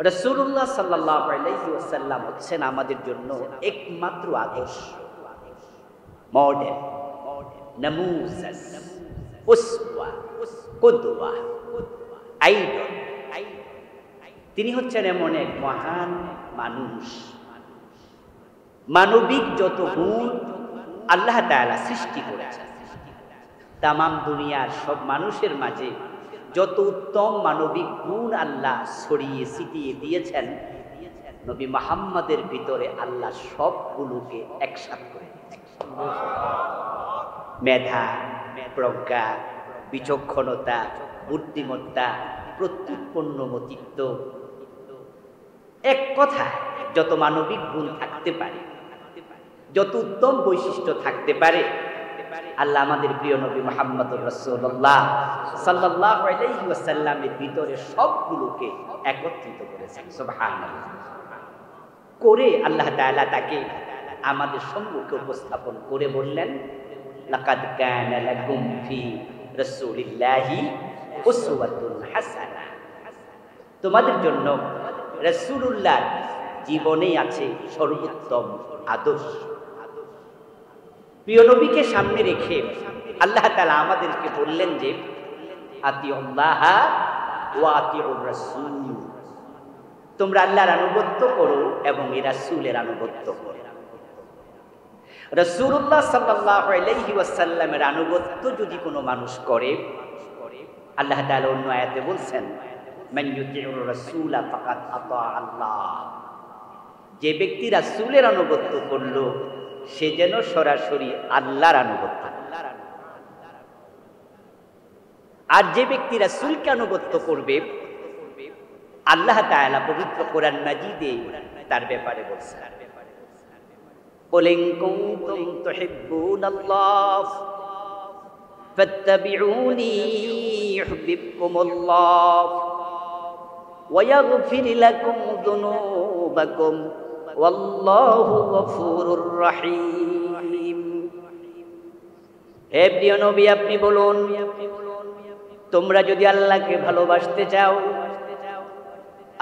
রাসূলুল্লাহ সাল্লাল্লাহু আলাইহি ওয়াসাল্লাম হচ্ছেন আমাদের জন্য একমাত্র আদর্শ, মডেল, নামুজাজ, উসওয়া, কুদওয়া, আইডল। তিনি হচ্ছেন এমন এক মহান মানুষ, মানবিক যত গুণ আল্লাহ তাআলা সৃষ্টি করেছেন, তামাম দুনিয়ার সব মানুষের মাঝে যত উত্তম মানবিক গুণ আল্লাহ ছড়িয়ে ছিটিয়ে দিয়েছেন, নবী মুহাম্মদের ভিতরে আল্লাহ সবগুলোকে একসাথে করে দিয়েছেন। মেধা, প্রজ্ঞা, বিচক্ষণতা, বুদ্ধিমত্তা, প্রত্যুৎপন্নমতিত্ব, এক কথায় যত মানবিক গুণ থাকতে পারে, যত উত্তম বৈশিষ্ট্য থাকতে পারে, আল্লাহ আমাদের প্রিয় নবী মুহাম্মদুর রাসূলুল্লাহ সাল্লাল্লাহু আলাইহি ওয়াসাল্লামের ভিতরে সবগুলোকে একত্রিত করেছেন। সুবহানাল্লাহ। করে আল্লাহ তাআলা তাকে আমাদের সম্মুখে উপস্থাপন করে বললেন, লাকাদ কানা লাকুম ফি রাসূলিল্লাহি উসওয়াতুন হাসানাহ। তোমাদের জন্য রাসূলুল্লাহর জীবনেই আছে সর্বোত্তম আদর্শ। প্রিয় নবীকে সামনে রেখে আল্লাহ তাআলা আমাদেরকে বললেন যে আতিউল্লাহ ওয়া আতিউর রাসূল, তোমরা আল্লাহর আনুগত্য করো এবং এই রাসূলের আনুগত্য করো। রাসূলুল্লাহ সাল্লাল্লাহু আলাইহি ওয়াসাল্লামের আনুগত্য যদি কোনো মানুষ করে, আল্লাহ তাআলা অন্য আয়াতে বলছেন, মান ইউতিউর রাসূলা ফাকাদ আতা আল্লাহ, যে ব্যক্তি রাসূলের আনুগত্য করলো সে যেন সরাসরি আল্লাহর আনুগত্য। আর যে ব্যক্তি রাসূলকে আনুগত্য করবে, আল্লাহ তাআলা পবিত্র কোরআন মাজিদে তার ব্যাপারে বলছেন, কুল ইন কুনতুম তুহিব্বুনাল্লাহ ফাত্তাবিউনি ইউহিব্বুকুমুল্লাহ ওয়া ইয়াগফির লাকুম যুনুবাকুম ওয়াল্লাহু গফুরুর রহিম। হে প্রিয় নবী, আপনি বলুন, তোমরা যদি আল্লাহকে ভালোবাসতে চাও,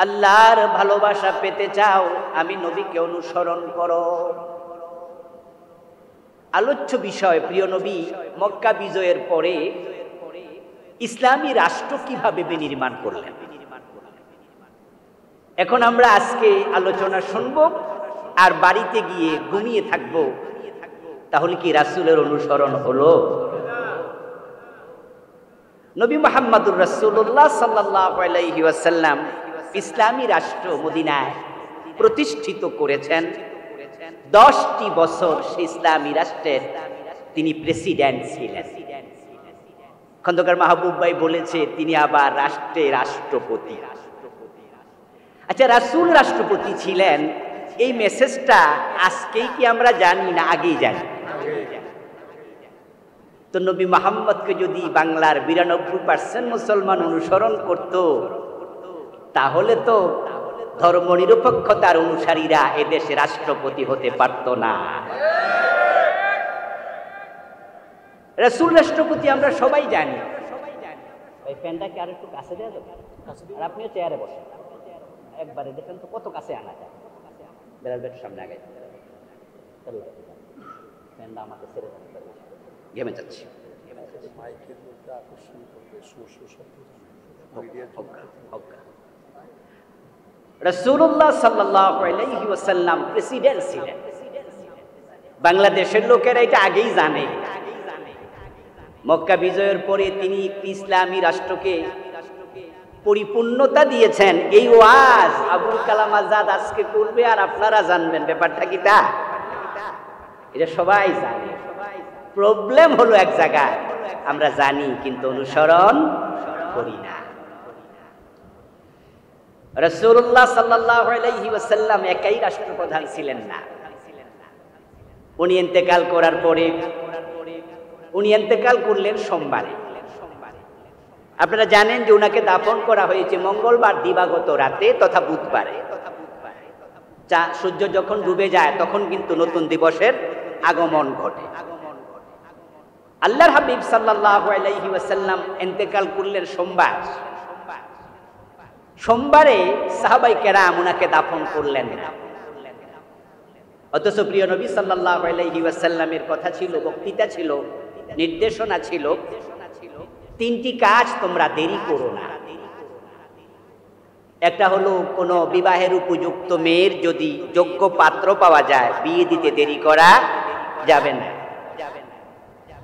আল্লাহর ভালোবাসা পেতে চাও, আমি নবীকে অনুসরণ করো। আলোচ্য বিষয়, প্রিয় নবী মক্কা বিজয়ের পরে ইসলামী রাষ্ট্র কিভাবে বিনির্মাণ করলেন। এখন আমরা আজকে আলোচনা শুনব আর বাড়িতে গিয়ে ঘুমিয়ে থাকব, তাহলে কি রাসূলের অনুসরণ হলো? নবী মুহাম্মদুর রাসূলুল্লাহ সাল্লাল্লাহু আলাইহি ওয়াসাল্লাম ইসলামী রাষ্ট্র মদিনায় প্রতিষ্ঠিত করেছেন। 10টি বছর সেই ইসলামী রাষ্ট্রের তিনি প্রেসিডেন্ট ছিলেন। খন্দকার মাহবুব ভাই বলেছে তিনি আবার রাষ্ট্রের রাষ্ট্রপতি। আচ্ছা, রাসূল রাষ্ট্রপতি ছিলেন, এই মেসেজটা আজকেই কি আমরা জানি না আগেই জানি? তো নবী মুহাম্মদকে যদি বাংলার 92% মুসলমান অনুসরণ করত, তাহলে তো ধর্মনিরপেক্ষতার অনুসারীরা এদেশে রাষ্ট্রপতি হতে পারত না। রাসূল রাষ্ট্রপতি আমরা সবাই জানি। এই ফ্যানটাকে আর একটু কাছে দেওয়া যাবে? আর আপনিও চেয়ারে বসেন, একবারে দেখেন তো কত কাছে আনা যায়। বেড়াল বেটার সামনে আগে ফ্যানটা আমাকে ছেড়ে দেন, ঘেমে যাচ্ছি। রাসূলুল্লাহ সাল্লাল্লাহু আলাইহি ওয়াসাল্লাম প্রেসিডেন্ট ছিলেন। বাংলাদেশের লোকেরা এটা আগেই জানে। মক্কা বিজয়ের পরে তিনি ইসলামী রাষ্ট্রকে পরিপূর্ণতা দিয়েছেন। এই ওয়াজ আবুল কালাম আজাদ আজকে করবে আর আপনারা জানবেন। ব্যাপারটা কি তা? এটা সবাই জানে। প্রবলেম হলো এক জায়গায়, আমরা জানি কিন্তু অনুসরণ করি না। রাসূলুল্লাহ সাল্লাল্লাহু আলাইহি ওয়াসাল্লাম একাই রাষ্ট্রপ্রধান ছিলেন না। উনি ইন্তেকাল করার পরে, উনি ইন্তেকাল করলেন সোমবারে। আপনারা জানেন যে উনাকে দাফন করা হয়েছে মঙ্গলবার দিবাগত রাতে তথা বুধবারে। সূর্য যখন ডুবে যায় তখন কিন্তু নতুন দিবসের আগমন ঘটে। আল্লাহর হাবিব সাল্লাল্লাহু আলাইহি ওয়াসাল্লাম ইন্তেকাল করলেন সোমবার। সোমবারে সাহাবাই কেরাম উনাকে দাফন করলেন না। অথচ প্রিয় নবী সাল্লাল্লাহু আলাইহি ওয়াসাল্লামের কথা ছিল, বক্তৃতা ছিল, নির্দেশনা ছিল, তিনটি কাজ তোমরা দেরি করো না। একটা হলো কোনো বিবাহের উপযুক্ত মেয়ের যদি যোগ্য পাত্র পাওয়া যায়, বিয়ে দিতে দেরি করা যাবে না।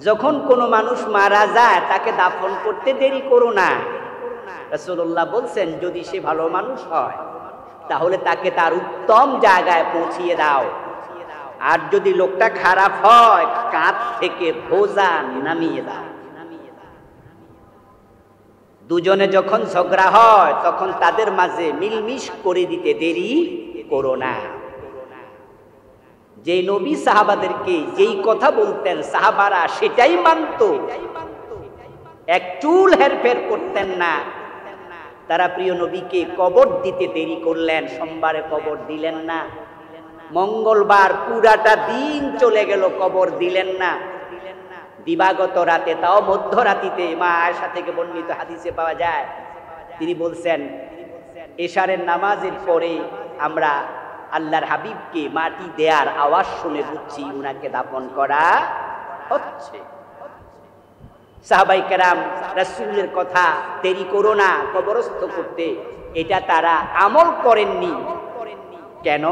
যখন কোনো মানুষ মারা যায় তাকে দাফন করতে দেরি করো না। রাসূলুল্লাহ বলছেন যদি সে ভালো মানুষ হয় তাহলে তাকে তার উত্তম জায়গায় পৌঁছিয়ে দাও, আর যদি লোকটা খারাপ হয় কাঁধ থেকে বোঝা নামিয়ে দাও। দুজনে যখন ঝগড়া হয় তখন তাদের মাঝে মিলমিশ করে দিতে দেরি করো না। যে নবী সাহাবাদেরকে যেই কথা বলতেন সাহাবারা সেটাই মানত, এক চুল হেরফের করতেন না। তারা প্রিয় নবীকে কবর দিতে দেরি করলেন, সোমবারে কবর দিলেন না, মঙ্গলবার পুরাটা দিন চলে গেল কবর দিলেন না, দিবাগত রাতে, তাও মধ্যরাতিতে মা আয়েশা থেকে বর্ণিত হাদিসে পাওয়া যায়, তিনি বলছেন এশারের নামাজের পরে আমরা আল্লাহর হাবিবকে মাটি দেয়ার আওয়াজ শুনে বুঝছি উনাকে দাফন করা হচ্ছে। সাহাবাই কেরাম রাসূলের কথা দেরি করো না কবরস্থ করতে, এটা তারা আমল করেননি। কেন?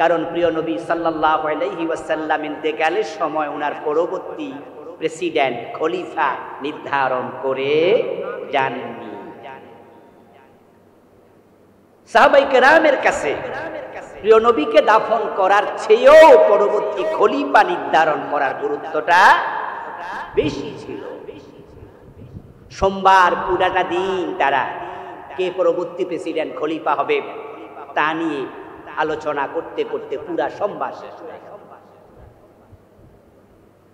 কারণ প্রিয় নবী সাল্লাল্লাহু আলাইহি ওয়াসাল্লাম ইন্তেকালের সময় উনার পরবর্তী প্রেসিডেন্ট খলিফা নির্ধারণ করে যাননি। সাহাবাই কেরামের কাছে প্রিয় নবীকে দাফন করার চেয়েও পরবর্তী খলিফা নির্ধারণ করার গুরুত্বটা বেশি ছিল। সোমবার পুরাটা দিন তারা কে পরবর্তী প্রেসিডেন্ট খলিফা হবে তা নিয়ে আলোচনা করতে করতে পুরা সোমবার শেষ হয়ে গেল।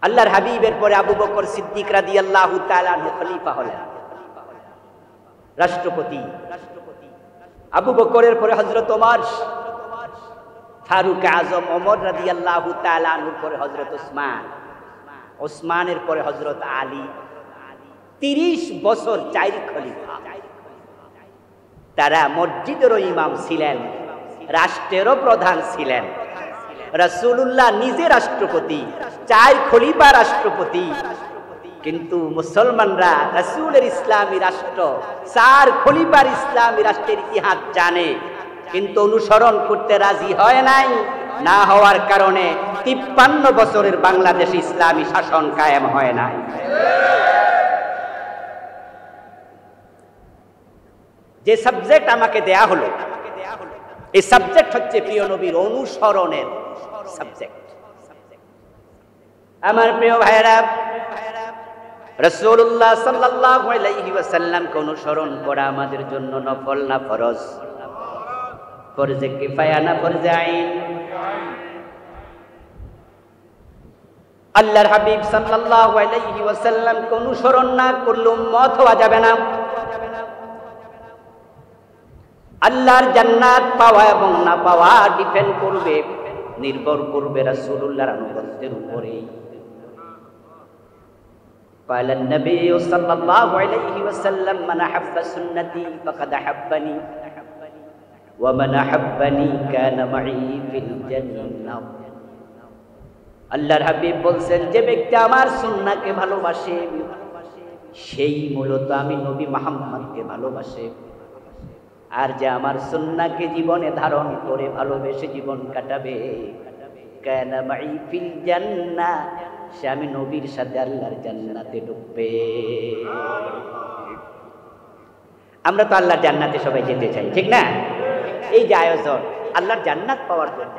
আল্লাহর হাবিবের পরে আবু বকর সিদ্দিক রাদিয়াল্লাহু তাআলা আনহু খলিফা হলেন, রাষ্ট্রপতি। আবু বকরের পরে হযরত ওমর, ফারুক আজম ওমর রাদিয়াল্লাহু তাআলা আনহুর পরে হযরত ওসমান, ওসমানের পরে হযরত আলী। 30 বছর 4 খলিফা। তারা মসজিদেরও ইমাম ছিলেন, রাষ্ট্রেরও প্রধান ছিলেন। রাসূলুল্লাহ নিজে রাষ্ট্রপতি, 4 খলিফা রাষ্ট্রপতি, কিন্তু মুসলমানরা রাসূলের ইসলামী রাষ্ট্র 4 খলিফার ইসলামী রাষ্ট্রের ইতিহাস জানে, কিন্তু অনুসরণ করতে রাজি হয় নাই। না হওয়ার কারণে 53 বছরের বাংলাদেশে ইসলামী শাসন কায়েম হয় নাই। যে সাবজেক্ট আমাকে দেয়া হলো, এই সাবজেক্ট হচ্ছে প্রিয় নবীর অনুসরণের সাবজেক্ট। আমার প্রিয় ভাইরা, রাসূলুল্লাহ সাল্লাল্লাহু আলাইহি ওয়াসাল্লামকে অনুসরণ করা আমাদের জন্য নফল না ফরজ? ফরজে কিফায়া না ফরজে আইন? আল্লাহর হাবিব সাল্লাল্লাহু আলাইহি ওয়াসাল্লামকে অনুসরণ না করলে উম্মত হওয়া যাবে না। আল্লাহর জান্নাত পাওয়া এবং না পাওয়া ডিপেন্ড করবে, নির্ভর করবে রাসূলুল্লাহর আনুগত্যের উপরে। قال النبي صلى الله عليه وسلم من أحب سنتي فقد أحبني ومن أحبني كان معي في الجنة। আল্লাহর হাবিব বলছেন যে ব্যক্তি আমার সুন্নাহকে ভালোবাসে সেই মূলত আমি নবী মুহাম্মদকে ভালোবাসে, আর যে আমার সুন্নাহকে জীবনে ধারণ করে ভালোবেসে জীবন কাটাবে কানা মাই ফিল জান্নাহ, সে আমি নবীর সাথে আল্লাহর জান্নাতে ঢুকবে। আমরা তো আল্লাহর জান্নাতে সবাই যেতে চাই, ঠিক না? এই যে আয়োজন আল্লাহর জান্নাত পাওয়ার জন্য।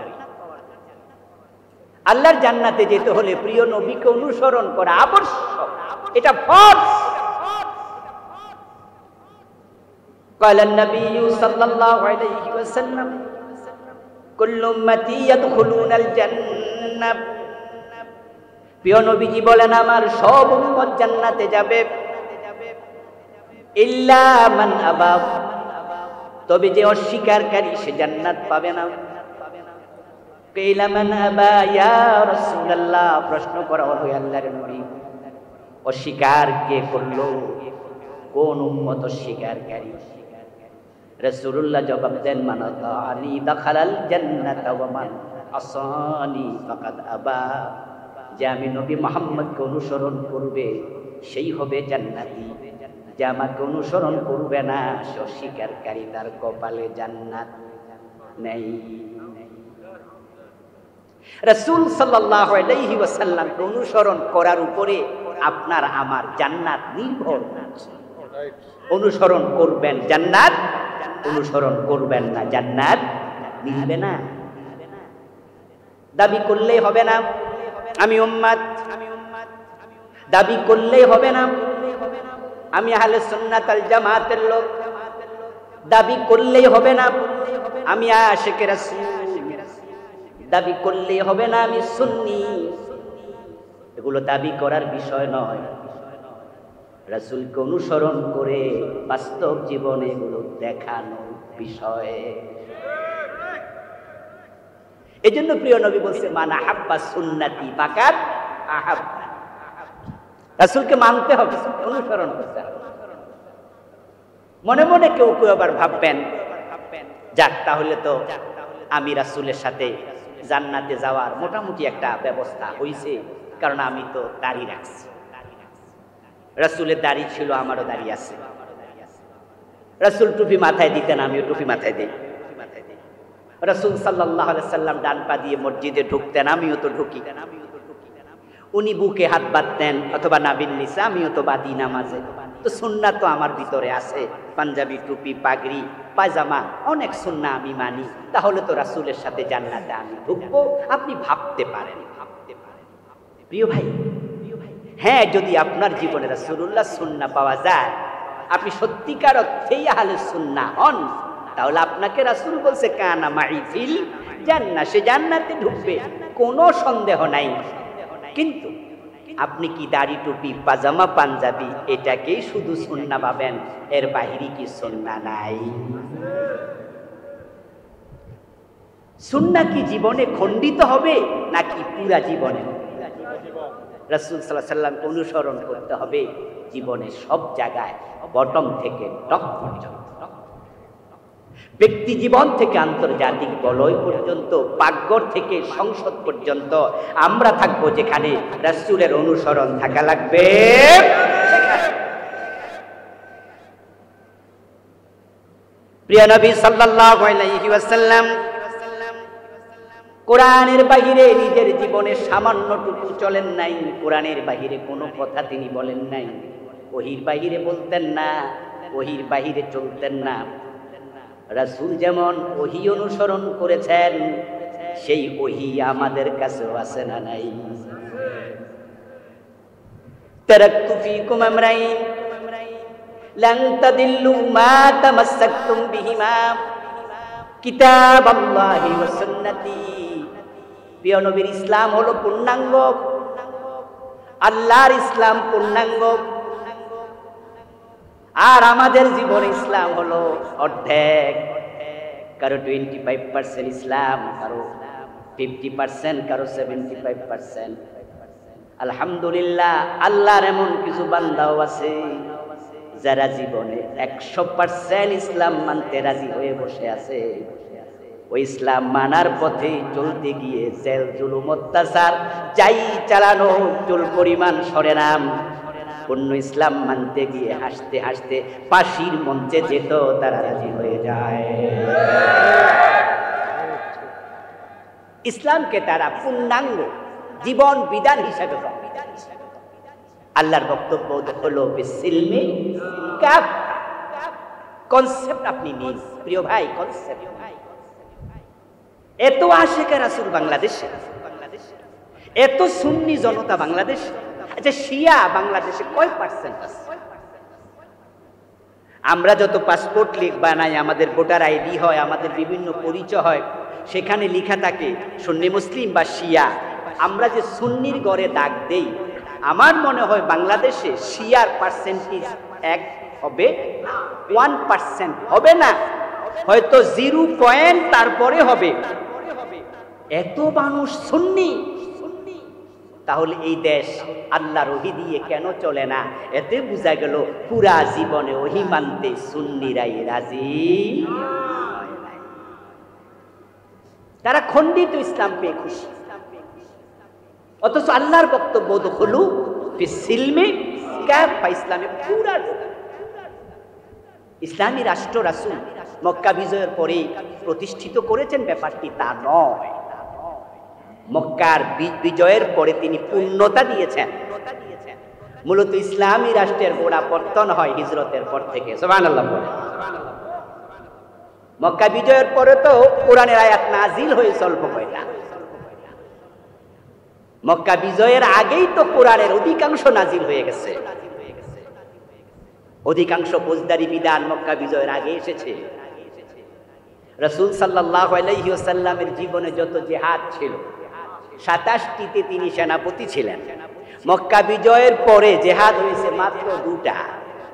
আল্লাহর জান্নাতে যেতে হলে প্রিয় নবীকে অনুসরণ করা আবশ্যক, এটা ফরজ। قال النبي صلى الله عليه وسلم كل امتي يدخلون الجنة। প্রিয় নবীজি বলেন আমার সব উম্মত জান্নাতে যাবে, ইল্লা মান আবা, তবে যে অস্বীকারী সে জান্নাত পাবে না। কিলা মান আবা ইয়া রাসূলুল্লাহ, প্রশ্ন করা হলো আল্লাহর নবী অস্বীকার কে করলো? কোন উম্মত অস্বীকারী? রাসূলুল্লাহ জবাব দেন, মান আতাআনি দাখালাল জান্নাতা ওয়া মান আসানি ফাকাদ আবা। যে আমি নবী মুহাম্মদকে অনুসরণ করবে সেই হবে জান্নাতি, যে আমাকে অনুসরণ করবে না সে অস্বীকারী, তার কপালে জান্নাত নেই। রাসূল সাল্লাল্লাহু আলাইহি ওয়াসাল্লামকে অনুসরণ করার উপরে আপনার আমার জান্নাত নির্ভর। অনুসরণ করবেন জান্নাত, অনুসরণ করবেন না জান্নাত মিলবে না। দাবি করলেই হবে না আমি উম্মত, দাবি করলেই হবে না আমি আহলে সুন্নাত ওয়াল জামাতের লোক, দাবি করলেই হবে না আমি আশিকে রাসূল, দাবি করলেই হবে না আমি সুন্নি। এগুলো দাবি করার বিষয় নয়, রাসূলকে অনুসরণ করে বাস্তব জীবনে এগুলো দেখানোর বিষয়। এজন্য প্রিয় নবী বলছে, মান আহাব্বা সুন্নতি ফাকাদ আহাব্বা। রাসূলকে মানতে হবে, অনুসরণ করতে হবে। মনে মনে কেউ কেউ আবার ভাববেন, যাক তাহলে তো আমি রাসূলের সাথে জান্নাতে যাওয়ার মোটামুটি একটা ব্যবস্থা হইছে, কারণ আমি তো দাড়ি রাখছি। রাসূলের দাড়ি ছিল, আমারও দাড়ি আছে। রাসূল টুপি মাথায় দিতেন, আমিও টুপি মাথায় দিই। রাসূল সাল্লাল্লাহু আলাইহি সাল্লাম ডান পা দিয়ে মসজিদে ঢুকতেন, আমিও তো ঢুকি। উনি বুকে হাত বাঁধতেন অথবা নাভির নিচে, আমিও তো বাঁধি নামাজে। তো সুন্নাত তো আমার ভিতরে আছে, পাঞ্জাবি, টুপি, পাগড়ি, পায়জামা, অনেক সুন্নাহ আমি মানি। তাহলে তো রাসূলের সাথে জান্নাতে আমি ঢুকবো, আপনি ভাবতে পারেন। প্রিয় ভাই, হ্যাঁ, যদি আপনার জীবনে রাসূলুল্লাহ সুন্নাহ পাওয়া যায়, আপনি সত্যিকার অর্থেই আহলে সুন্নাহ হন, তাহলে আপনাকে রাসূল বলছে কানা মাই ফিল জান্নাহ, সে জান্নাতে ঢুকবে, কোনো সন্দেহ নাই। কিন্তু আপনি কি দাড়ি, টুপি, পাজামা, পাঞ্জাবি এটাকেই শুধু সুন্নাহ ভাবেন, এর বাহিরে কি সুন্নাহ নাই? সুন্নাহ কি জীবনে খণ্ডিত হবে নাকি পুরা জীবনে? রাসূল সাল্লাল্লাহু আলাইহি ওয়াসাল্লামকে অনুসরণ করতে হবে জীবনের সব জায়গায়, বটম থেকে টপ পর্যন্ত, ব্যক্তি জীবন থেকে আন্তর্জাতিক বলয় পর্যন্ত, পাকঘর থেকে সংসদ পর্যন্ত আমরা থাকবো যেখানে রাসূলের অনুসরণ থাকা লাগবে। প্রিয় নবী সাল্লাল্লাহু আলাইহি ওয়াসাল্লাম কোরআনের বাহিরে নিজের জীবনে সামান্যটুকু চলেন নাই, কোরআনের বাহিরে কোনো কথা তিনি বলেন নাই, ওহীর বাহিরে বলতেন না, ওহীর বাহিরে চলতেন না। রাসূল যেমন ওহী অনুসরণ করেছেন, সেই ওহী আমাদের কাছেও আছে না নাই? তারাকতু ফীকুম আমরাইন লান তাদিল্লু মা তামাসসাকতুম বিহিমা কিতাবাল্লাহি ওয়া সুন্নতি। প্রিয় নবীর ইসলাম হলো পূর্ণাঙ্গ, আল্লাহর ইসলাম পূর্ণাঙ্গ, আর আমাদের জীবনে ইসলাম হলো অর্ধেক। কারো 25% ইসলাম, কারো 50%, কারো 75%। আলহামদুলিল্লাহ, আল্লাহর এমন কিছু বান্দাও আছে যারা জীবনে 100% ইসলাম মানতে রাজি হয়ে বসে আছে। ওই ইসলাম মানার পথে চলতে গিয়ে জেল, জুলুম, অত্যাচার যাই চালানো, চুল পরিমাণ সরে নাম, অন্য ইসলাম মানতে গিয়ে হাসতে হাসতে ফাঁসির মঞ্চে যেত তারা রাজি হয়ে যায়। ইসলামকে তারা পূর্ণাঙ্গ জীবন বিধান হিসাবে আল্লাহর বক্তব্য হলো বিসিলমি কাফ। কনসেপ্ট আপনি নিন প্রিয় ভাই, কনসেপ্ট। এত আশিকে রাসূল বাংলাদেশে, এত সুন্নি জনতা বাংলাদেশে, আচ্ছা শিয়া বাংলাদেশে কয় পার্সেন্ট আছে? আমরা যত পাসপোর্ট লিখ বানাই, আমাদের ভোটার আইডি হয়, আমাদের বিভিন্ন পরিচয় হয়, সেখানে লেখা থাকে সুন্নি মুসলিম বা শিয়া। আমরা যে সুন্নির গড়ে দাগ দেই, আমার মনে হয় বাংলাদেশে শিয়ার পার্সেন্টেজ 1 হবে, 1% হবে না, হয়তো 0 তারপরে হবে। এত মানুষ সুন্নি, তাহলে এই দেশ আল্লাহর ওহী দিয়ে কেন চলে না? এতে বোঝা গেল পুরা জীবনে ওহী মানতে সুন্নিরাই রাজি। তারা খণ্ডিত ইসলাম পেয়ে খুশি, অথচ আল্লাহর বক্তব্য দুখুলু ফিস সিলমি কাফা, ইসলামে পুরা ইসলামী রাষ্ট্র রাসূল মক্কা বিজয়ের পরে প্রতিষ্ঠিত করেছেন, ব্যাপারটি তা নয়। মক্কার বিজয়ের পরে তিনি পূর্ণতা দিয়েছেন। মূলত ইসলামী রাষ্ট্রের গোড়া পত্তন হয় হিজরতের পর থেকে। সুবহানাল্লাহ। মক্কা বিজয়ের পরে তো কোরআনের আয়াত নাজিল হয়েছে অল্প কয়টা। মক্কা বিজয়ের আগেই তো কোরআনের অধিকাংশ নাজিল হয়ে গেছে। অধিকাংশ ফৌজদারি বিধান মক্কা বিজয়ের আগে এসেছে। রাসূল সাল্লাল্লাহু আলাইহি ওয়াসাল্লামের জীবনে যত জিহাদ ছিল 27টিতে তিনি সেনাপতি ছিলেন। মক্কা বিজয়ের পরে জিহাদ হয়েছে মাত্র 2টা,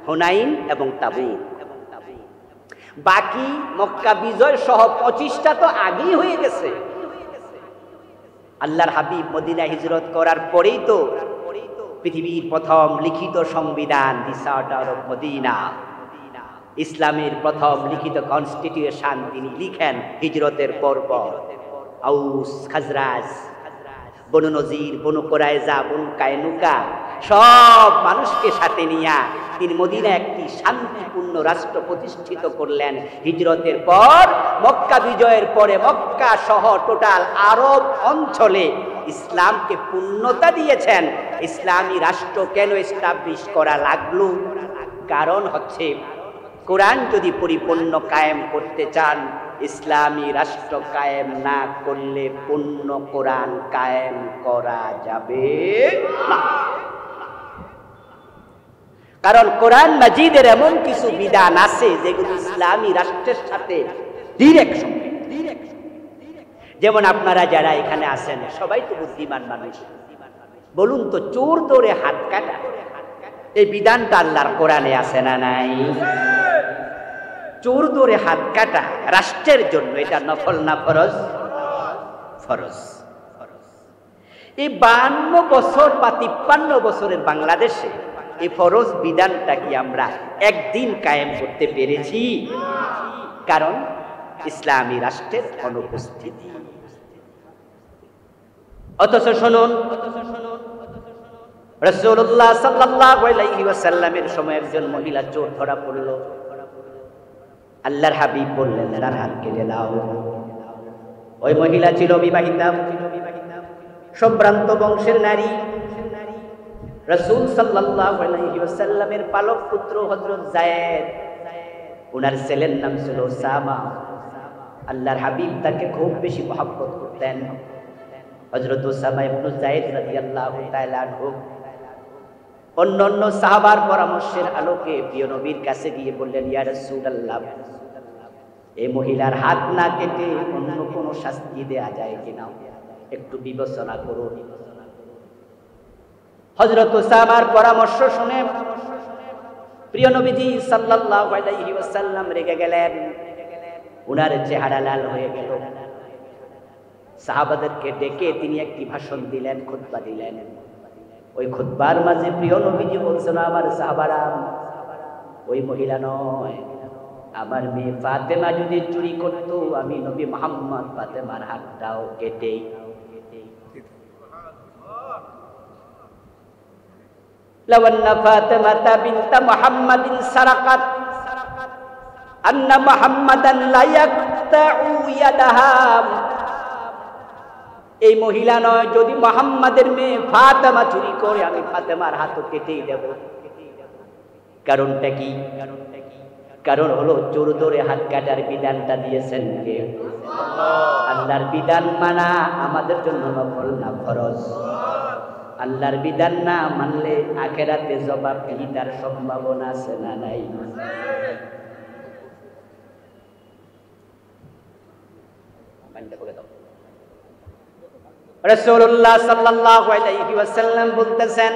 হুনাইন এবং তাবুক। বাকি মক্কা বিজয় সহ 25টা তো আগেই হয়ে গেছে। আল্লাহর হাবিব মদিনা হিজরত করার পরেই তো পৃথিবীর প্রথম লিখিত সংবিধান, দি চার্টার অফ মদিনা, ইসলামের প্রথম লিখিত কনস্টিটিউশন তিনি লিখেন হিজরতের পরপর। আউস, খাজরাজ, বনু নজির, বনু কোরাইজা, বনু কায়নুকা সব মানুষকে সাথে নিয়ে তিনি মদিনা একটি শান্তিপূর্ণ রাষ্ট্র প্রতিষ্ঠিত করলেন। হিজরতের পর মক্কা বিজয়ের পরে মক্কা সহ টোটাল আরব অঞ্চলে ইসলামকে পূর্ণতা দিয়েছেন। ইসলামী রাষ্ট্র কেন এস্টাবলিশ করা লাগলো? কারণ হচ্ছে কোরআন যদি পরিপূর্ণ কায়েম করতে চান, ইসলামী রাষ্ট্র কায়েম না করলে পূর্ণ কোরআন কায়েম করা যাবে না। কারণ কোরআন মাজিদের এমন কিছু বিধান আছে যেগুলো ইসলামী রাষ্ট্রের সাথে ডিরেক্ট সম্পর্কিত। যেমন আপনারা যারা এখানে আছেন সবাই তো বুদ্ধিমান মানুষ, বলুন তো চোর ধরে হাত কাটা, এই বিধানটা আল্লাহর কোরআনে আছে না নাই? চোর ধরে হাত কাটা রাষ্ট্রের জন্য এটা নফল না ফরজ? ফরজ। এই 52 বছর বা 53 বছরের বাংলাদেশে এই ফরজ বিধানটা কি আমরা একদিন কায়েম করতে পেরেছি? কারণ ইসলামী রাষ্ট্রের অনুপস্থিতি। অথচ শুনুন, রাসূলুল্লাহ সাল্লাল্লাহু আলাইহি ওয়াসাল্লামের সময় একজন মহিলা চোর ধরা পড়ল। আল্লাহর হাবিব বললেন, তার হাত কেটে দাও। ওই মহিলা ছিল বিবাহিতা, সম্ভ্রান্ত বংশের নারী। রাসূল সাল্লাল্লাহু আলাইহি ওয়াসাল্লামের পালক পুত্র হযরত যায়েদ, ওনার ছেলের নাম ছিল উসামা। আল্লাহর হাবিব তাকে খুব বেশি মহব্বত করতেন। হযরত উসামা ইবনে যায়েদ রাদিয়াল্লাহু তাআলা আনহু অন্যান্য সাহাবার পরামর্শের আলোকে প্রিয় নবীর কাছে গিয়ে বললেন, ইয়া রাসূলুল্লাহ, এই মহিলার হাত না কেটে অন্য কোনো শাস্তি দেয়া যায় কিনা, একটু বিবেচনা করুন। হযরত উসামার পরামর্শ শুনে প্রিয় নবীজি সাল্লাল্লাহু আলাইহি ওয়াসাল্লাম রেগে গেলেন। ওনার চেহারা লাল হয়ে গেল। সাহাবাদেরকে ডেকে তিনি একটি ভাষণ দিলেন, খুতবা দিলেন। ওই খুতবার মাঝে প্রিয় নবীজি বলছেন, আমার সাহাবারা, ওই মহিলা নয়, আমার মেয়ে ফাতেমা যদি চুরি করত, আমি নবী মুহাম্মদ ফাতেমার হাতটাও কেটে লাওয়ান্না ফাতেমাতা বিনতা মুহাম্মাদিন সারাকাত আন্না মুহাম্মাদান লা ইয়াকতাউ ইয়াদাহা। এই মহিলা নয়, যদি মুহাম্মাদের মেয়ে ফাতেমা চুরি করে আমি ফাতেমার হাতও কেটেই দেব। কারণটা কি? কারণ হলো চোর ধরে হাত কাটার বিধানটা দিয়েছেন কে? আল্লাহর বিধান মানা আমাদের জন্য নফল না ফরজ? আল্লাহর বিধান না মানলে আখিরাতে জবাবদিহিতার সম্ভাবনা আছে না নাই? রাসূলুল্লাহ সাল্লাল্লাহু আলাইহি ওয়াসাল্লাম বলতেছেন,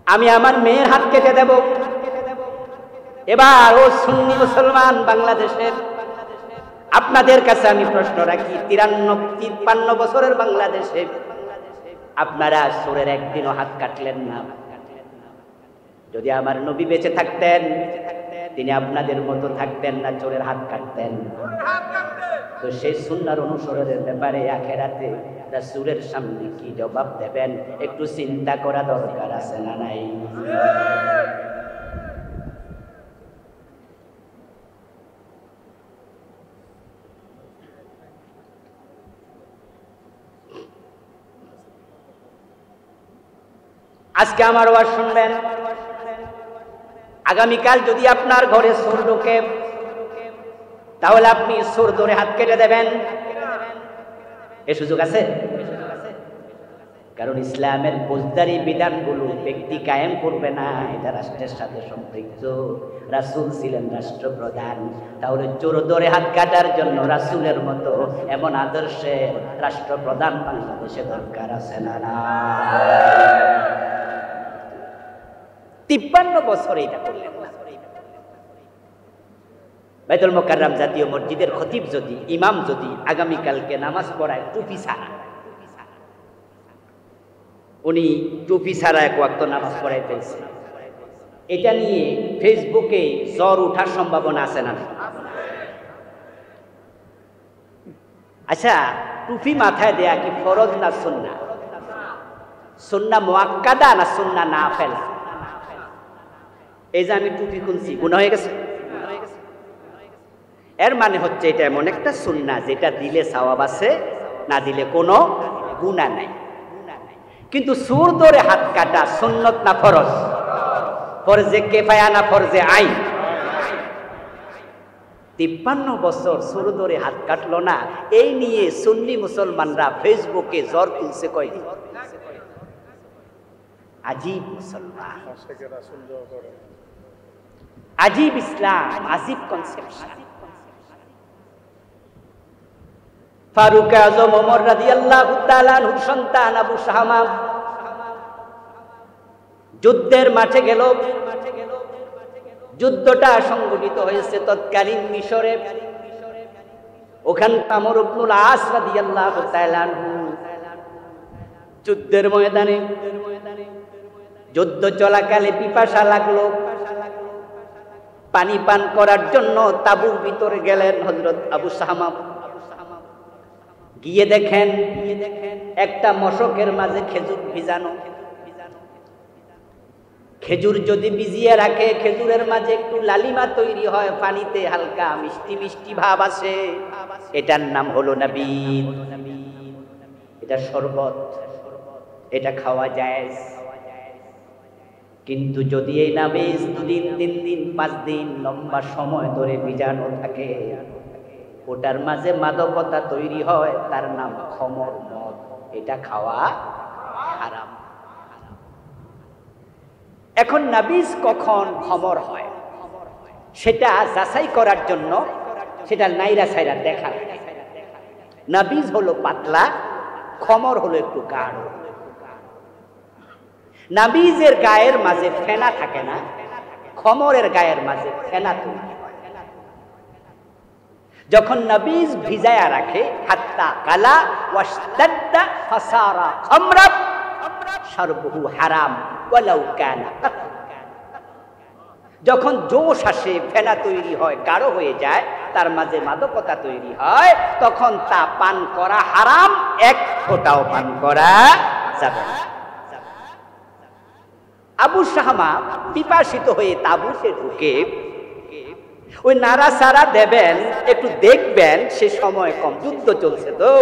আমি আমার মেয়ের হাত কেটে দেব। এবার ও সুন্নি মুসলমান বাংলাদেশের, আপনাদের কাছে আমি প্রশ্ন রাখি, 53 বছরের বাংলাদেশে আপনারা সুরের একদিনও হাত কাটলেন না। যদি আমার নবী বেঁচে থাকতেন তিনি আপনাদের মতো থাকতেন না, চোরের হাত কাটতেন। তো সেই সুন্নাহর অনুসরণের ব্যাপারে আখিরাতে রাসূলের সামনে কি জবাব দেবেন একটু চিন্তা করা দরকার আছে না নাই? আজকে আমার ওয়াজ শুনবেন, আগামীকাল যদি আপনার ঘরে চোর ঢোকে তাহলে আপনি চোর ধরে হাত কেটে দেবেন, এ সুযোগ আছে? কারণ ইসলামের ফৌজদারি বিধানগুলো ব্যক্তি কায়েম করবে না, এটা রাষ্ট্রের সাথে সম্পৃক্ত। রাসূল ছিলেন রাষ্ট্রপ্রধান, তাহলে চোর ধরে হাত কাটার জন্য রাসূলের মতো এমন আদর্শের রাষ্ট্রপ্রধান বাংলাদেশে দরকার আছে না? 53 বছর এটা করলেন না। বাইতুল মুকাররম জাতীয় মসজিদের খতিব যদি, ইমাম যদি আগামীকালকে নামাজ পড়ায় টুপি ছাড়া, উনি টুপি ছাড়া এক ওয়াক্ত নামাজ পড়াই ফেলছে, এটা নিয়ে ফেসবুকে জ্বর ওঠার সম্ভাবনা আছে না? আচ্ছা, টুপি মাথায় দেয়া কি ফরজ না সুন্নাহ? সুন্নাহ মুআক্কাদা না সুন্নাহ নাফিলা? এই যে আমি টুপি খুলছি, গুনাহ হয়ে গেছে? এর মানে হচ্ছে এটা এমন একটা সুন্নাহ যেটা দিলে সওয়াব আছে, না দিলে কোনো গুনাহ নাই। কিন্তু সুর ধরে হাত কাটা সুন্নত না ফরজ? ফরজে কিফায়া না ফরজে আইন? 53 বছর সুর ধরে হাত কাটলো না, এই নিয়ে সুন্নি মুসলমানরা ফেসবুকে জ্বর তুলছে কয়দিন। আজীব মুসলমান, আজীব ইসলাম, আজীব কনসেপশন। ফারুক আজম ওমর রাদিয়াল্লাহু তাআলা আনহুর সন্তান আবু শাহামা যুদ্ধের মাঠে গেল। যুদ্ধটা সংগঠিত হয়েছে তৎকালীন মিশরে। ওখানে আমর ইবনুল আস রাদিয়াল্লাহু তাআলা আনহু যুদ্ধের ময়দানে, যুদ্ধ চলাকালে পিপাসা লাগলো, পানি পান করার জন্য তাঁবুর ভিতরে গেলেন হযরত আবু শাহামা। গিয়ে দেখেন একটা মশকের মাঝে খেজুর ভিজানো। খেজুর যদি ভিজিয়ে রাখে খেজুরের মাঝে একটু লালিমা তৈরি হয়, পানিতে হালকা মিষ্টি মিষ্টি ভাব আসে, এটার নাম হলো নাবিদ। এটা শরবত, এটা খাওয়া যায়। কিন্তু যদি এই নাবিজ 2 দিন 3 দিন 5 দিন লম্বা সময় ধরে ভিজানো থাকে, ওটার মাঝে মাদকতা তৈরি হয়, তার নাম খমর, মদ। এটা খাওয়া হারাম। এখন নাবিজ কখন খমর হয় সেটা যাচাই করার জন্য সেটা নাইরা সাইরা দেখা। নাবিজ হলো পাতলা, খমর হলো একটু গাঢ়। নাবিজের গায়ের মাঝে ফেনা থাকে না, খমরের গায়ের মাঝে ফেনা তৈরি হয়। যখন নাবিজ ভিজায়া রাখে হাত্তা কালা ওয়াশতাদ্দা ফাসারা খামরা শারবুহু হারাম ওয়ালাউ কানা। যখন জোশ আসে, ফেনা তৈরি হয়, গাঢ় হয়ে যায়, তার মাঝে মাদকতা তৈরি হয়, তখন তা পান করা হারাম, 1 ফোঁটাও পান করা যাবে না। আবু শাহামা পিপাসিত হয়ে তাঁবুতে ঢুকে ওই নাড়া সারা দেবেন, একটু দেখবেন সে সময় কম, যুদ্ধ চলছে তো,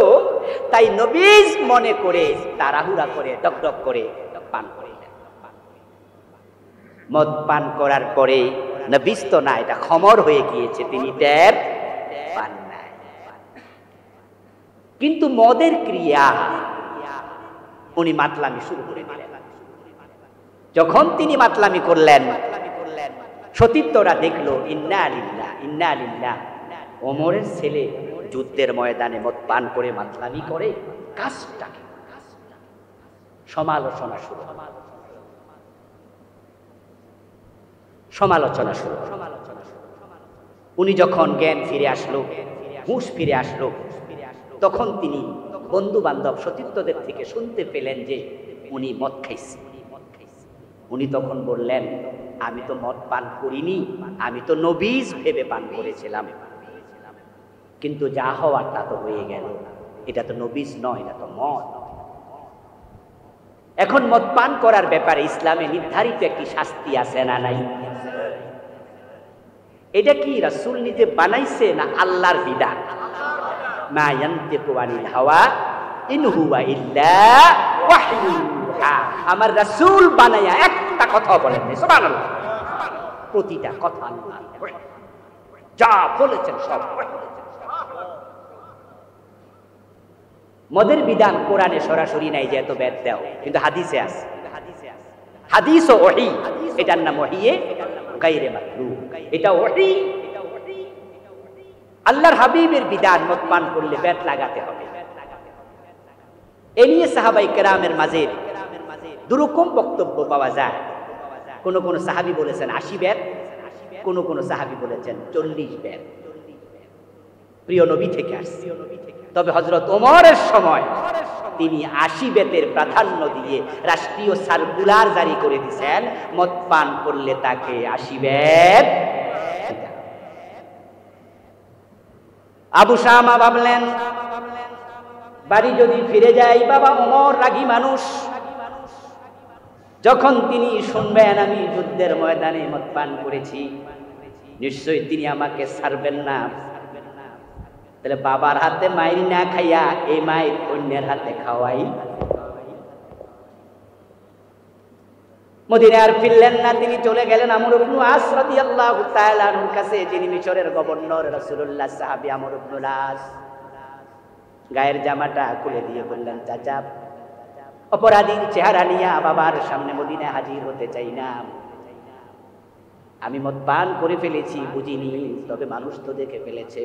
তাই নবীজ মনে করে তাড়াহুড়া করে ডকডক করে পান করে। মদ পান করার পরে নবীজ তো না, এটা খমর হয়ে গিয়েছে, তিনি টের পান নাই। কিন্তু মদের ক্রিয়া উনি মাতলামি শুরু করে দিলেন। যখন তিনি মাতলামি করলেন, সতীর্থরা দেখলো, ইন্না লিল্লাহ ইন্না লিল্লাহ, ওমরের ছেলে যুদ্ধের ময়দানে মদ পান করে মাতলামি করে, কাজটাকে সমালোচনা শুরু। উনি যখন জ্ঞান ফিরে আসলো, হুঁশ ফিরে আসলো, তখন তিনি বন্ধু বান্ধব সতীর্থদের থেকে শুনতে পেলেন যে উনি মদ খাইছে। উনি তখন বললেন, আমি তো মদ পান করিনি, আমি তো নবীজ ভেবে পান করেছিলাম, কিন্তু যা হওয়ার তা তো হয়ে গেল, এটা তো নবীজ নয়, এটা তো মদ। এখন মদ পান করার ব্যাপারে ইসলামে নির্ধারিত একটি শাস্তি আছে না নাই? এটা কি রাসূল নিজে বানাইছে না আল্লাহর বিধান? মা ইয়ানতিকু আনিল হাওয়া ইন হুয়া ইল্লা ওয়াহয়ুহা। আমার রাসূল বানায়া একটা কথা বলেন না, সুবহানাল্লাহ। প্রতিটা কথা আল্লাহ যা বলেছেন সব। মদের বিধান কোরআনে সরাসরি নাই যে এত ব্যাদ দাও, কিন্তু হাদিসে আছে। হাদিস ও ওহী, এটার নাম ওহীয়ে গায়রে মাতলুব। এটা ওহী, আল্লাহর হাবিবের বিধান। মদ পান করলে ব্যাদ লাগাতে হবে। এ নিয়ে সাহাবায়ে কেরামের মাঝে দুরকম বক্তব্য পাওয়া যায়। কোন কোন সাহাবী বলেছেন 80 ব্যাদ, কোন কোন সাহাবী বলেছেন 40 ব্যাদ। প্রিয় নবী থেকে আসছে। তবে হযরত ওমরের সময় তিনি 80 বেতের প্রাধান্য দিয়ে রাষ্ট্রীয় সার্কুলার জারি করে দিয়েছেন, মদ পান করলে তাকে 80 বেত। আবু শামা ভাবলেন, বাড়ি যদি ফিরে যাই, বাবা ওমর রাগী মানুষ, যখন তিনি শুনবেন আমি যুদ্ধের ময়দানে মদ পান করেছি, নিশ্চয়ই তিনি আমাকে ছাড়বেন না। তাহলে বাবার হাতে মাইর না খাইয়া এই মাইর অন্যের হাতে খাওয়াই। মদিনায় আর ফিরলেন না, তিনি চলে গেলেন আমর ইবনে আস রাদিয়াল্লাহু তাআলা আনহুর কাছে, যিনি মিশরের গভর্নর। রাসূলুল্লাহ সাহাবী আমর ইবনে আস গায়ের জামাটা খুলে দিয়ে বললেন, চাচা, অপরাধীর চেহারা নিয়ে বাবার সামনে মদিনায় হাজির হতে চাই না। আমি মদ পান করে ফেলেছি, বুঝিনি, তবে মানুষ তো দেখে ফেলেছে।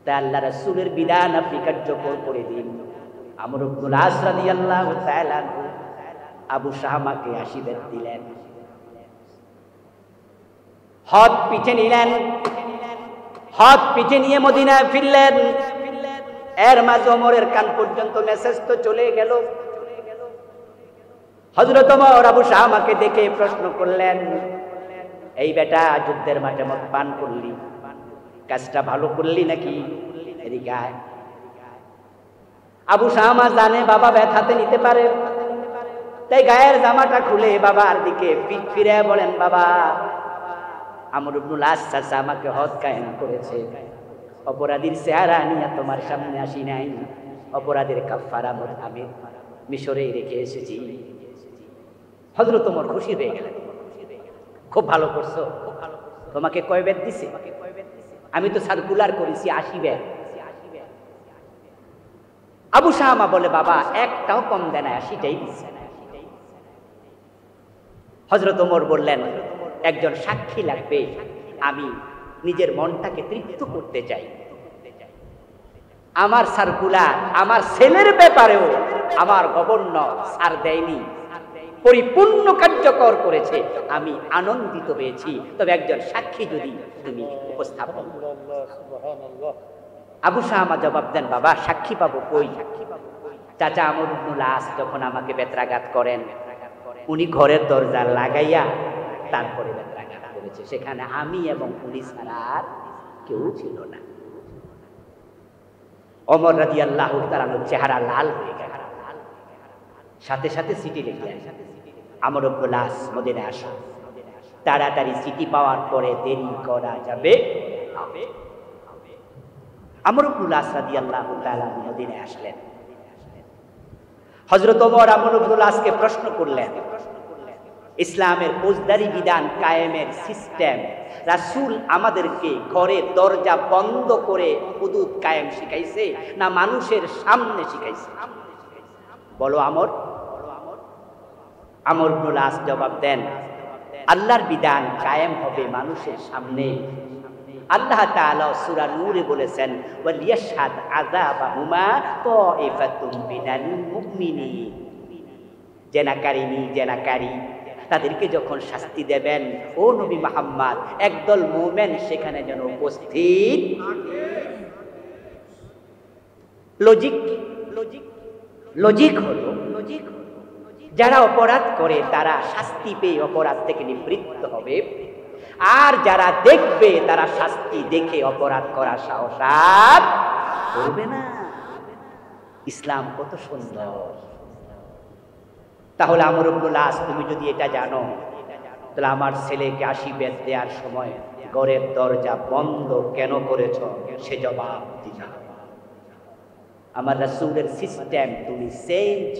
তা আল্লাহ রাসূলের বিধান আপনি কার্যকর করে দিন। আমর ইবনে আস রাদিয়াল্লাহু তাআলা আনহু আবু শামাকে 80 বেত দিলেন। হাত পিছে নিলেন, হাত পিছে নিয়ে মদিনায় ফিরলেন। এর মাঝে ওমরের কান পর্যন্ত মেসেজ তো চলে গেল। হযরত ওমর আবু শামাকে দেখে প্রশ্ন করলেন, এই বেটা, যুদ্ধের মাঠে মদ পান করলি, কাজটা ভালো করলি নাকি? এদিকে আয়। আবু শামা জানে বাবা ব্যথাতে নিতে পারে, তাই গায়ের জামাটা খুলে বাবার দিকে পিঠ ফিরে বলেন, বাবা, আমর ইবনে আস চাচা আমাকে হদ কায়েম করেছে, অপরাধীর চেহারা নিয়ে তোমার সামনে আসি নাই, অপরাধের কাফারা আমি মিশরে রেখে এসেছি। হযরত ওমর খুশি হয়ে গেলেন, খুব ভালো করছো, তোমাকে কয় বেত দিছে? আমি তো সার্কুলার করেছি 80 বেত। আবু শামা বলে, বাবা একটাও কম দেয় না, 80টাই দিচ্ছে। হযরত ওমর বললেন, একজন সাক্ষী লাগবে, আমি নিজের মনটাকে তৃপ্ত করতে চাই। আমার সার্কুলার আমার ছেলের ব্যাপারেও আমার গভর্নর ছাড় দেয়নি, পরিপূর্ণ কার্যকর করেছে, আমি আনন্দিত হয়েছি, তবে একজন সাক্ষী যদি তুমি উপস্থাপন। আবু শামা জবাব দেন, বাবা সাক্ষী পাবো কই? চাচা আমর ইবনে আস যখন আমাকে বেত্রাঘাত করেন, উনি ঘরের দরজা লাগাইয়া তারপরে বেত্রাঘাত করেছে, সেখানে আমি এবং উনি ছাড়া আর কেউ ছিল না। ওমর রাদিয়াল্লাহু তাআলা চেহারা লাল হয়ে গেল, সাথে সাথে সিটি লিখলেন, আমর ইবনে আস মদিনায় আসো, তাড়াতাড়ি সিটি পাওয়ার পরে দেরি করা যাবে। আমর ইবনে আস রাদিয়াল্লাহু তাআলা মদিনায় আসলেন। হযরত ওমর আমর ইবনে আসকে প্রশ্ন করলেন, ইসলামের ফৌজদারি বিধান কায়েমের সিস্টেম রাসূল আমাদেরকে ঘরে দরজা বন্ধ করে হুদুদ কায়েম শিখাইছে না মানুষের সামনে শিখাইছে? বলো আমর। আমর ইবনে আস জবাব দেন, আল্লাহর বিধান কায়েম হবে মানুষের সামনে। আল্লাহ তাআলা সূরা নূরে বলেছেন, ওয়ালিয়াশহাদ আযাবাহুমা তাইফাতুম মিনাল মুমিনিন। জেনাকারী তাদেরকে যখন শাস্তি দেবেন, ও নবী মুহাম্মদ, একদল মুমিন সেখানে যেন উপস্থিত। লজিক লজিক হলো যারা অপরাধ করে তারা শাস্তি পেয়ে অপরাধ থেকে নিবৃত্ত হবে, আর যারা দেখবে তারা শাস্তি দেখে অপরাধ করার সাহস আর করবে না। ইসলাম কত সুন্দর। তাহলে আমর ইবনুল আস, তুমি যদি এটা জানো, তাহলে আমার ছেলেকে 80 বেত দেওয়ার সময় ঘরের দরজা বন্ধ কেন করেছ সে জবাব দিতে হবে। আমার রাসূলের সিস্টেম তুমি চেঞ্জ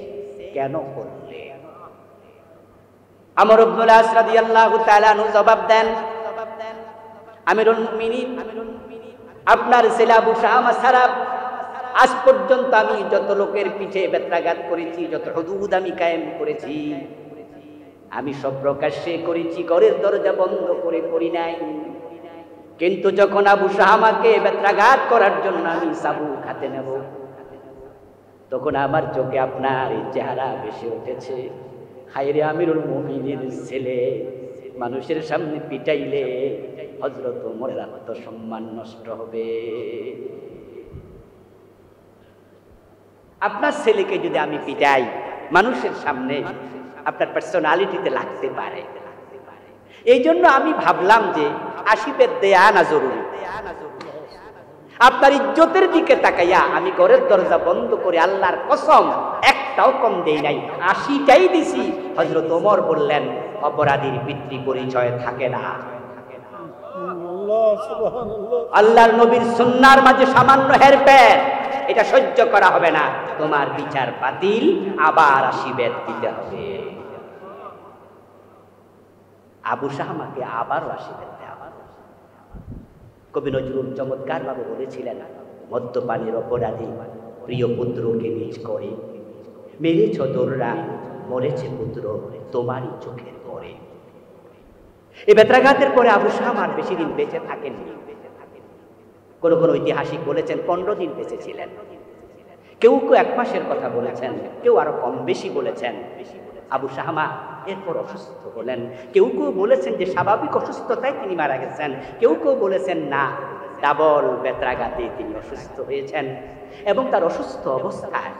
কেন করলে? আমর ইবনুল আস রাদিয়াল্লাহু তাআলা আনহু জবাব দেন, আমিরুল মুমিনিন, আপনার ছেলে আবু শামা ছাড়া আজ পর্যন্ত আমি যত লোকের পিঠে বেত্রাঘাত করেছি, যত হুদুদ আমি কায়েম করেছি, আমি সব প্রকাশ্যে করেছি, ঘরের দরজা বন্ধ করে করি নাই। কিন্তু যখন আবু শামাকে বেত্রাঘাত করার জন্য আমি চাবুক হাতে নেব, তখন আমার চোখে আপনার এই চেহারা ভেসে উঠেছে। হায়রে আমিরুল মুমিনিনের ছেলে, মানুষের সামনে পিটাইলে হযরত ওমরের আত্মসম্মান নষ্ট হবে। আপনার ছেলেকে যদি আমি পিটাই মানুষের সামনে, আপনার পার্সোনালিটিতে লাগতে পারে। এই জন্য আমি ভাবলাম যে 80 বেত দেয়া না জরুরি। আপনার ইজ্জতের দিকে তাকাইয়া আমি ঘরের দরজা বন্ধ করে আল্লাহর কসম একটাও কম দেই নাই, 80টাই দিছি। হযরত ওমর বললেন, অপরাধীর পিতৃ পরিচয় থাকে না। আল্লাহর নবীর সুন্নাহর মাঝে সামান্য হেরফের, এটা সহ্য করা হবে না, তোমার বিচার বাতিল, আবার 80 বেত দিতে হবে। আবু শামাকে আবারও 80 বেত দেওয়া। কবি নজরুল চমৎকার ভাবে বলেছিলেন, মদ্যপানের অপরাধী প্রিয় পুত্রকে নিজ করে মেরেছ তোররা, মরেছে পুত্র তোমারই চোখের পরে। এই বেত্রাঘাতের পরে আবু শামা আর বেশি দিন বেঁচে থাকেননি। কোন কোন ঐতিহাসিক বলেছেন 15 দিন বেঁচে ছিলেন, কেউ কেউ 1 মাসের কথা বলেছেন, কেউ আরো কম বেশি বলেছেন। আবু শামা এরপর অসুস্থ হলেন, কেউ কেউ বলেছেন যে স্বাভাবিক অসুস্থতায় তিনি মারা গেছেন, কেউ কেউ বলেছেন না, ডাবল বেত্রাঘাতে তিনি অসুস্থ হয়েছেন। এবং তার অসুস্থ অবস্থায়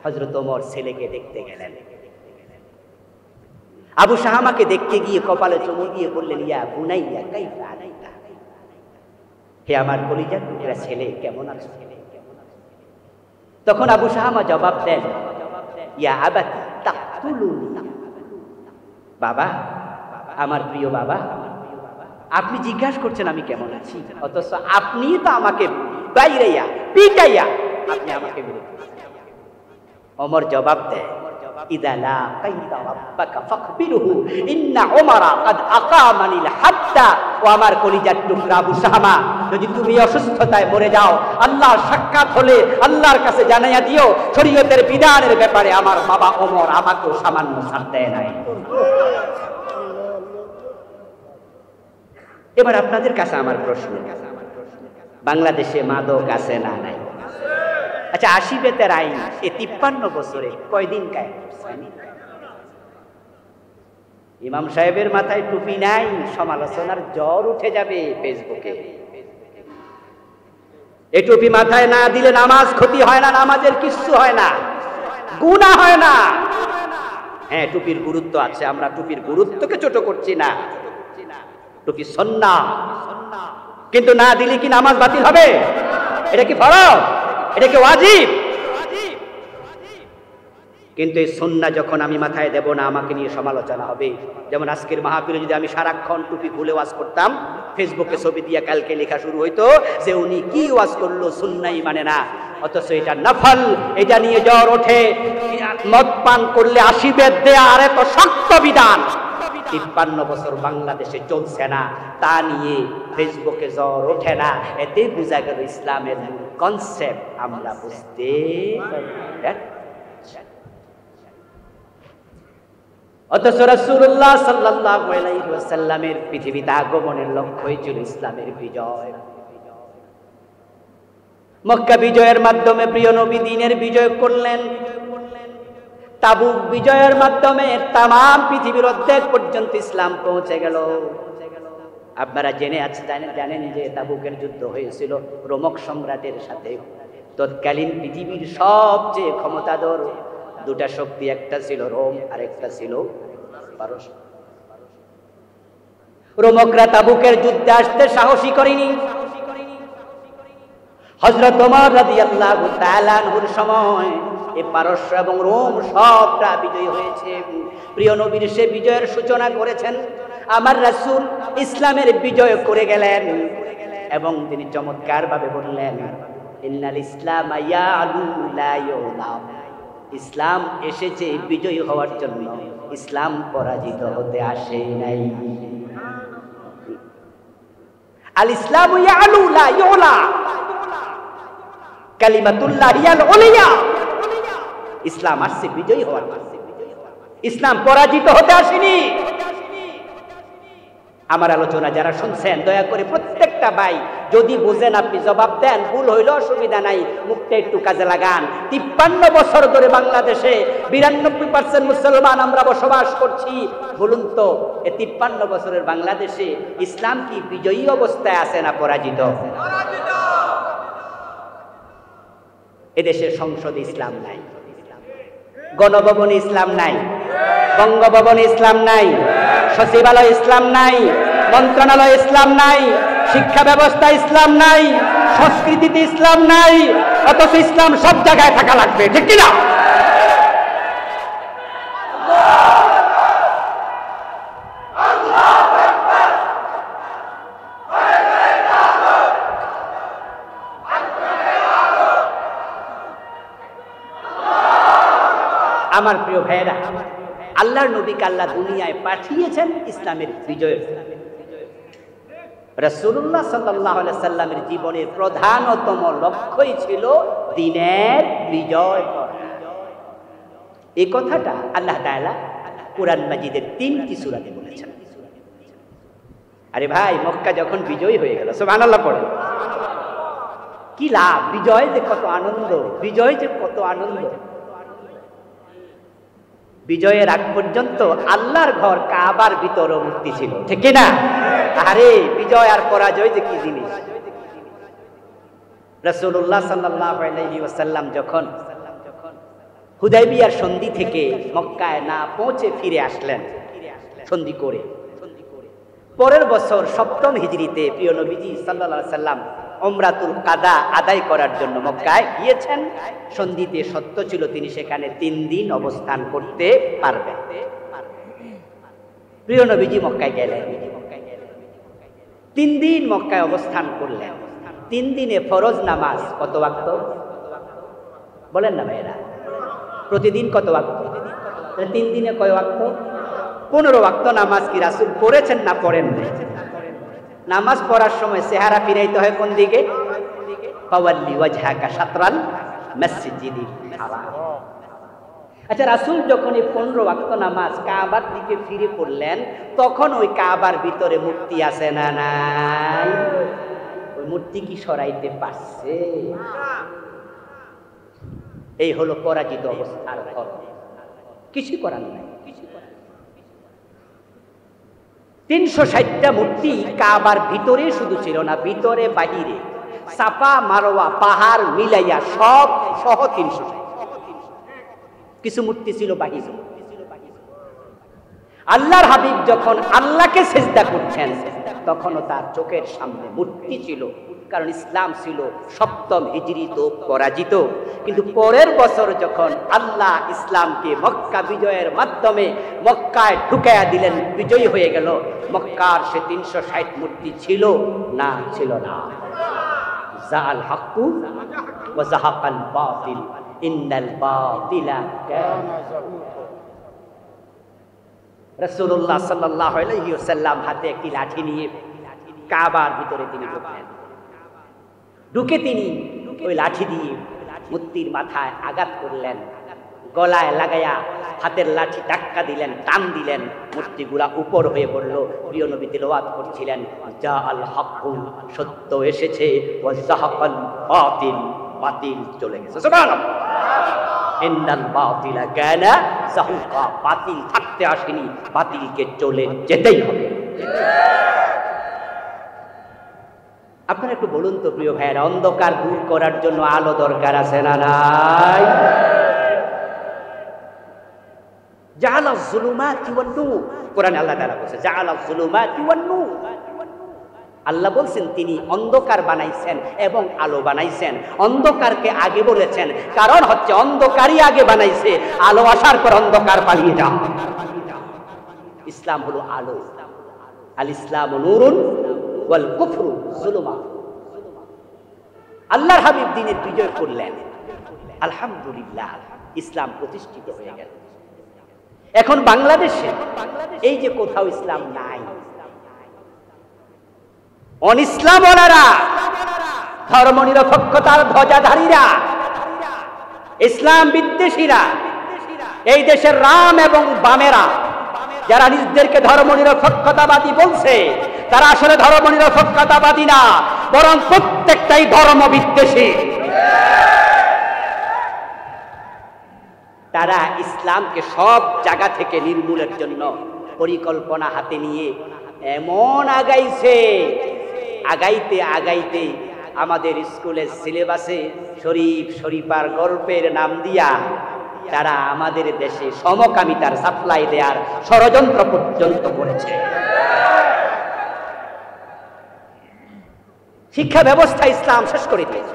হযরত ওমর ছেলেকে দেখতে গেলেন। আবু শামাকে দেখতে গিয়ে কপালে চুমু দিয়ে বললেন, ইয়া বুনাইয়া কাইফা আলাইতা, হে আমার কলিজার টুকরা ছেলে, কেমন আছো? তখন আবু শামা জবাব দেন, ইয়া আবাতি তাকতুলুনি, বাবা, আমার প্রিয় বাবা, আপনি জিজ্ঞাসা করছেন আমি কেমন আছি, অথচ আপনি তো আমাকে বাইরাইয়া পিটাইয়া আপনি আমাকে মেরে দিয়েছেন। ওমর জবাব দেয়, ইযা লাকাইতা রাব্বাকা ফাখবিরহু ইন্না উমারা ক্বাদ আকামানিল হাদ্দা। ও আমার কলিজার টুকরা আবু শামা, যদি তুমি অসুস্থতায় মরে যাও, আল্লাহর সাক্ষাৎ হলে আল্লাহর কাছে জানাইয়া দিও, শরীয়তের বিধানের ব্যাপারে আমার বাবা ওমর আমাকেও সামান্য ছাড় দেয় নাই। এবার আপনাদের কাছে আমার প্রশ্ন, বাংলাদেশে মাদক আছে না নাই? আচ্ছা, 80 বেতের আইন এই 53 বছরে কয়দিন কায়েম করছেন? ইমাম সাহেবের মাথায় টুপি নাই, সমালোচনার জ্বর উঠে যাবে ফেসবুকে। এই টুপি মাথায় না দিলে নামাজ ক্ষতি হয় না, নামাজের কিচ্ছু হয় না, গুনাহ হয় না। হ্যাঁ, টুপির গুরুত্ব আছে, আমরা টুপির গুরুত্বকে ছোট করছি না, টুপি সুন্নাহ, কিন্তু না দিলে কি নামাজ বাতিল হবে? এটা কি ফরজ? এটা কি ওয়াজিব? কিন্তু এই সুন্নাহ যখন আমি মাথায় দেব না, আমাকে নিয়ে সমালোচনা হবে। যেমন আজকের মাহফিলে যদি আমি সারাক্ষণ টুপি খুলে ওয়াজ করতাম, ফেসবুকে ছবি দিয়ে কালকে লেখা শুরু হইতো যে উনি কি ওয়াজ করলো, সুন্নাহই মানে না, অথচ এটা নফল, এটা নিয়ে জ্বর ওঠে। মদ পান করলে 80 বেত দেয়া, আর এত শক্ত বিধান 53 বছর বাংলাদেশে চলছে না, তা নিয়ে ফেসবুকে জ্বর ওঠে না। এতে বোঝা গেল ইসলামের কনসেপ্ট আমরা বুঝতে পারি। অথচ রাসূলুল্লাহ সাল্লাল্লাহু আলাইহি ওয়াসাল্লামের পৃথিবীতে আগমনের লক্ষ্যই ছিল ইসলামের বিজয়। মক্কা বিজয়ের মাধ্যমে প্রিয় নবী দ্বীনের বিজয় করলেন। তাবুক বিজয়ের মাধ্যমে তামাম পৃথিবীর অর্ধেক পর্যন্ত ইসলাম পৌঁছে গেল। আপনারা জানেন যে তাবুকের যুদ্ধ হয়েছিল রোমক সম্রাটের সাথে। তৎকালীন পৃথিবীর সবচেয়ে ক্ষমতাধর দুটা শক্তি, একটা ছিল রোম আর একটা ছিল পারস্য। রোমকরা তাবুকের যুদ্ধে আসতে সাহসী করেনি। হযরত ওমর রাদিয়াল্লাহু তাআলা আনহুর সময় এই পারস্য এবং রোম সবটা বিজয়ী হয়েছে। প্রিয় নবীর সে বিজয়ের সূচনা করেছেন। আমার রাসূল ইসলামের বিজয় করে গেলেন এবং তিনি চমৎকার ভাবে বললেন, ইন্নাল ইসলাম ইয়ালু লা ইউলা। ইসলাম এসেছে বিজয়ী হওয়ার জন্য, ইসলাম পরাজিত হতে আসে নাই। আল ইসলামু ইয়ালু লা ইউলা, কালিমাতুল্লাহ রিয়াল উলিয়া। ইসলাম আসছে বিজয়ী হওয়ার জন্য, ইসলাম পরাজিত হতে আসেনি। আমার আলোচনা যারা শুনছেন দয়া করে প্রত্যেকটা ভাই যদি বুঝেন আপনি জবাব দেন, ভুল হইল অসুবিধা নাই, মুখটা একটু কাজে লাগান। 53 বছর ধরে বাংলাদেশে 92% মুসলমান আমরা বসবাস করছি। বলুন তো এই 53 বছরের বাংলাদেশে ইসলাম কি বিজয়ী অবস্থায় আছে না পরাজিত? এদেশের সংসদে ইসলাম নাই, গণভবনে ইসলাম নাই, বঙ্গভবনে ইসলাম নাই, সচিবালয় ইসলাম নাই, মন্ত্রণালয় ইসলাম নাই, শিক্ষা ব্যবস্থা ইসলাম নাই, সংস্কৃতিতে ইসলাম নাই, অথচ ইসলাম সব জায়গায় থাকা লাগবে, ঠিক কিনা? আমার প্রিয় ভাইয়েরা, আল্লাহর নবীকে আল্লাহ দুনিয়ায় পাঠিয়েছেন ইসলামের বিজয়। রাসূলুল্লাহ সাল্লাল্লাহু আলাইহি সাল্লামের জীবনের প্রধানতম লক্ষ্যই ছিল দ্বীনের বিজয় করা। এই কথাটা আল্লাহ তাআলা কুরআন মাজিদের 3টি সূরাতে বলেছেন। আরে ভাই, মক্কা যখন বিজয় হয়ে গেল, সুবহানাল্লাহ পড়ে, কি লাভ? বিজয় যে কত আনন্দ, বিজয় যে কত আনন্দ। বিজয়ের আগ পর্যন্ত আল্লাহর ঘর কাবার ভিতরে মূর্তি ছিল, ঠিক না? আরে বিজয় আর পরাজয় যে কি জিনিস। রাসূলুল্লাহ সাল্লাল্লাহু আলাইহি ওয়াসাল্লাম যখন হুদায়বিয়ার সন্ধি থেকে মক্কায় না পৌঁছে ফিরে আসলেন সন্ধি করে, পরের বছর 7ম হিজরিতে প্রিয় নবীজি সাল্লাল্লাহু আলাইহি ওয়াসাল্লাম উমরাতুল কাদা আদায় করার জন্য মক্কায় গিয়েছেন। সন্ধিতে সত্য ছিল তিনি সেখানে 3 দিন অবস্থান করতে পারবেন। প্রিয় নবীজি মক্কায় গেলেন, 3 দিন মক্কায় অবস্থান করলেন। 3 দিনে ফরজ নামাজ কত ওয়াক্ত বলেন না ভাইরা? প্রতিদিন কত ওয়াক্ত? 3 দিনে কয় ওয়াক্ত? 15 ওয়াক্ত নামাজ কি রাসূল পড়েছেন না পড়েন নাই? নামাজ পড়ার সময় চেহারা ফিরাইতে হয় কোন দিকে? ফাওয়াল্লি ওয়াজহাকা শাতরাল মসজিদিল হারাম। আচ্ছা, রাসূল যখন এই 15 ওয়াক্ত নামাজ কাবার দিকে ফিরে পড়লেন, তখন ওই কাবার ভিতরে মূর্তি আছে না নাই? ওই মূর্তি কি সরাইতে পারছে? এই হলো পরাজিত অবস্থার ফল। কিছু করার নাই। 360টা মূর্তি কাবার ভিতরে শুধু ছিল না, ভিতরে বাহিরে সাফা মারওয়া পাহাড় মিলাইয়া সব সহ 360। কিছু মূর্তি ছিল বাহিরে। আল্লাহর হাবিব যখন আল্লাহকে সিজদা করছেন তখনও তার চোখের সামনে মূর্তি ছিল, কারণ ইসলাম ছিল 7ম হিজরিতে পরাজিত। কিন্তু পরের বছর যখন আল্লাহ ইসলামকে মক্কা বিজয়ের মাধ্যমে মক্কায় ঢুকাইয়া দিলেন, বিজয়ী হয়ে গেল, মক্কার সে 360 মূর্তি ছিল না? ছিল না। জাআল হাক্কু ওয়া যাহাকাল বাতিল ইন্নাল বাতিলা কানা যাহুকা। রাসূলুল্লাহ সাল্লাল্লাহু আলাইহি ওয়াসাল্লাম হাতে একটি লাঠি নিয়ে কাবার ভিতরে তিনি ঢুকলেন। ঢুকে তিনি ওই লাঠি দিয়ে মূর্তির মাথায় আঘাত করলেন, গলায় লাগাইয়া হাতের লাঠি ধাক্কা দিলেন, টান দিলেন, মূর্তিগুলা উপর হয়ে পড়ল। প্রিয় নবী তিলাওয়াত করছিলেন, জাআল হাক্কু, সত্য এসেছে, ওয়া যাহাকাল বাতিল, বাতিল চলে গেছে। সুবহানাল্লাহ। ইন্নাল বাতিলা কানা যাহুকা, বাতিল থাকতে আসেনি, বাতিলকে চলে যেতেই হবে। আপনারা একটু বলুন তো প্রিয় ভাইয়েরা, অন্ধকার দূর করার জন্য আলো দরকার আছে না নাই? জাআলাজ যুলুমাতি ওয়ান নূর, কোরআনে আল্লাহ তাআলা বলেছে জাআলাজ যুলুমাতি ওয়ান নূর। আল্লাহ বলছেন তিনি অন্ধকার বানাইছেন এবং আলো বানাইছেন। অন্ধকারকে আগে বলেছেন, কারণ হচ্ছে অন্ধকারই আগে বানাইছে, আলো আসার পর অন্ধকার পালিয়ে যাও। ইসলাম হলো আলো। আল ইসলামু নূরুন ওয়াল কুফরু যুলুমাত। আল্লাহর হাবিব দ্বীনের বিজয় করলেন, আলহামদুলিল্লাহ, ইসলাম প্রতিষ্ঠিত হয়ে গেল। এখন বাংলাদেশে এই যে কোথাও ইসলাম নাই, অনিসলামওয়ালারা, ধর্মনিরপেক্ষতার ধ্বজাধারীরা, ইসলাম বিদ্বেষীরা, এই দেশের রাম এবং বামেরা যারা নিজেদেরকে ধর্মনিরপেক্ষতাবাদী বলছে, তারা আসলে ধর্মনিরপেক্ষতাবাদী না, বরং প্রত্যেকটাই ধর্ম বিদ্বেষী। তারা ইসলামকে সব জায়গা থেকে নির্মূলের জন্য পরিকল্পনা হাতে নিয়ে এমন আগাইছে, আগাইতে আগাইতে আমাদের স্কুলের সিলেবাসে শরীফ শরীফার গল্পের নাম দিয়া তারা আমাদের দেশে সমকামিতার সাপ্লাই দেওয়ার ষড়যন্ত্র পর্যন্ত করেছে। শিক্ষা ব্যবস্থা ইসলাম শেষ করে দিয়েছে।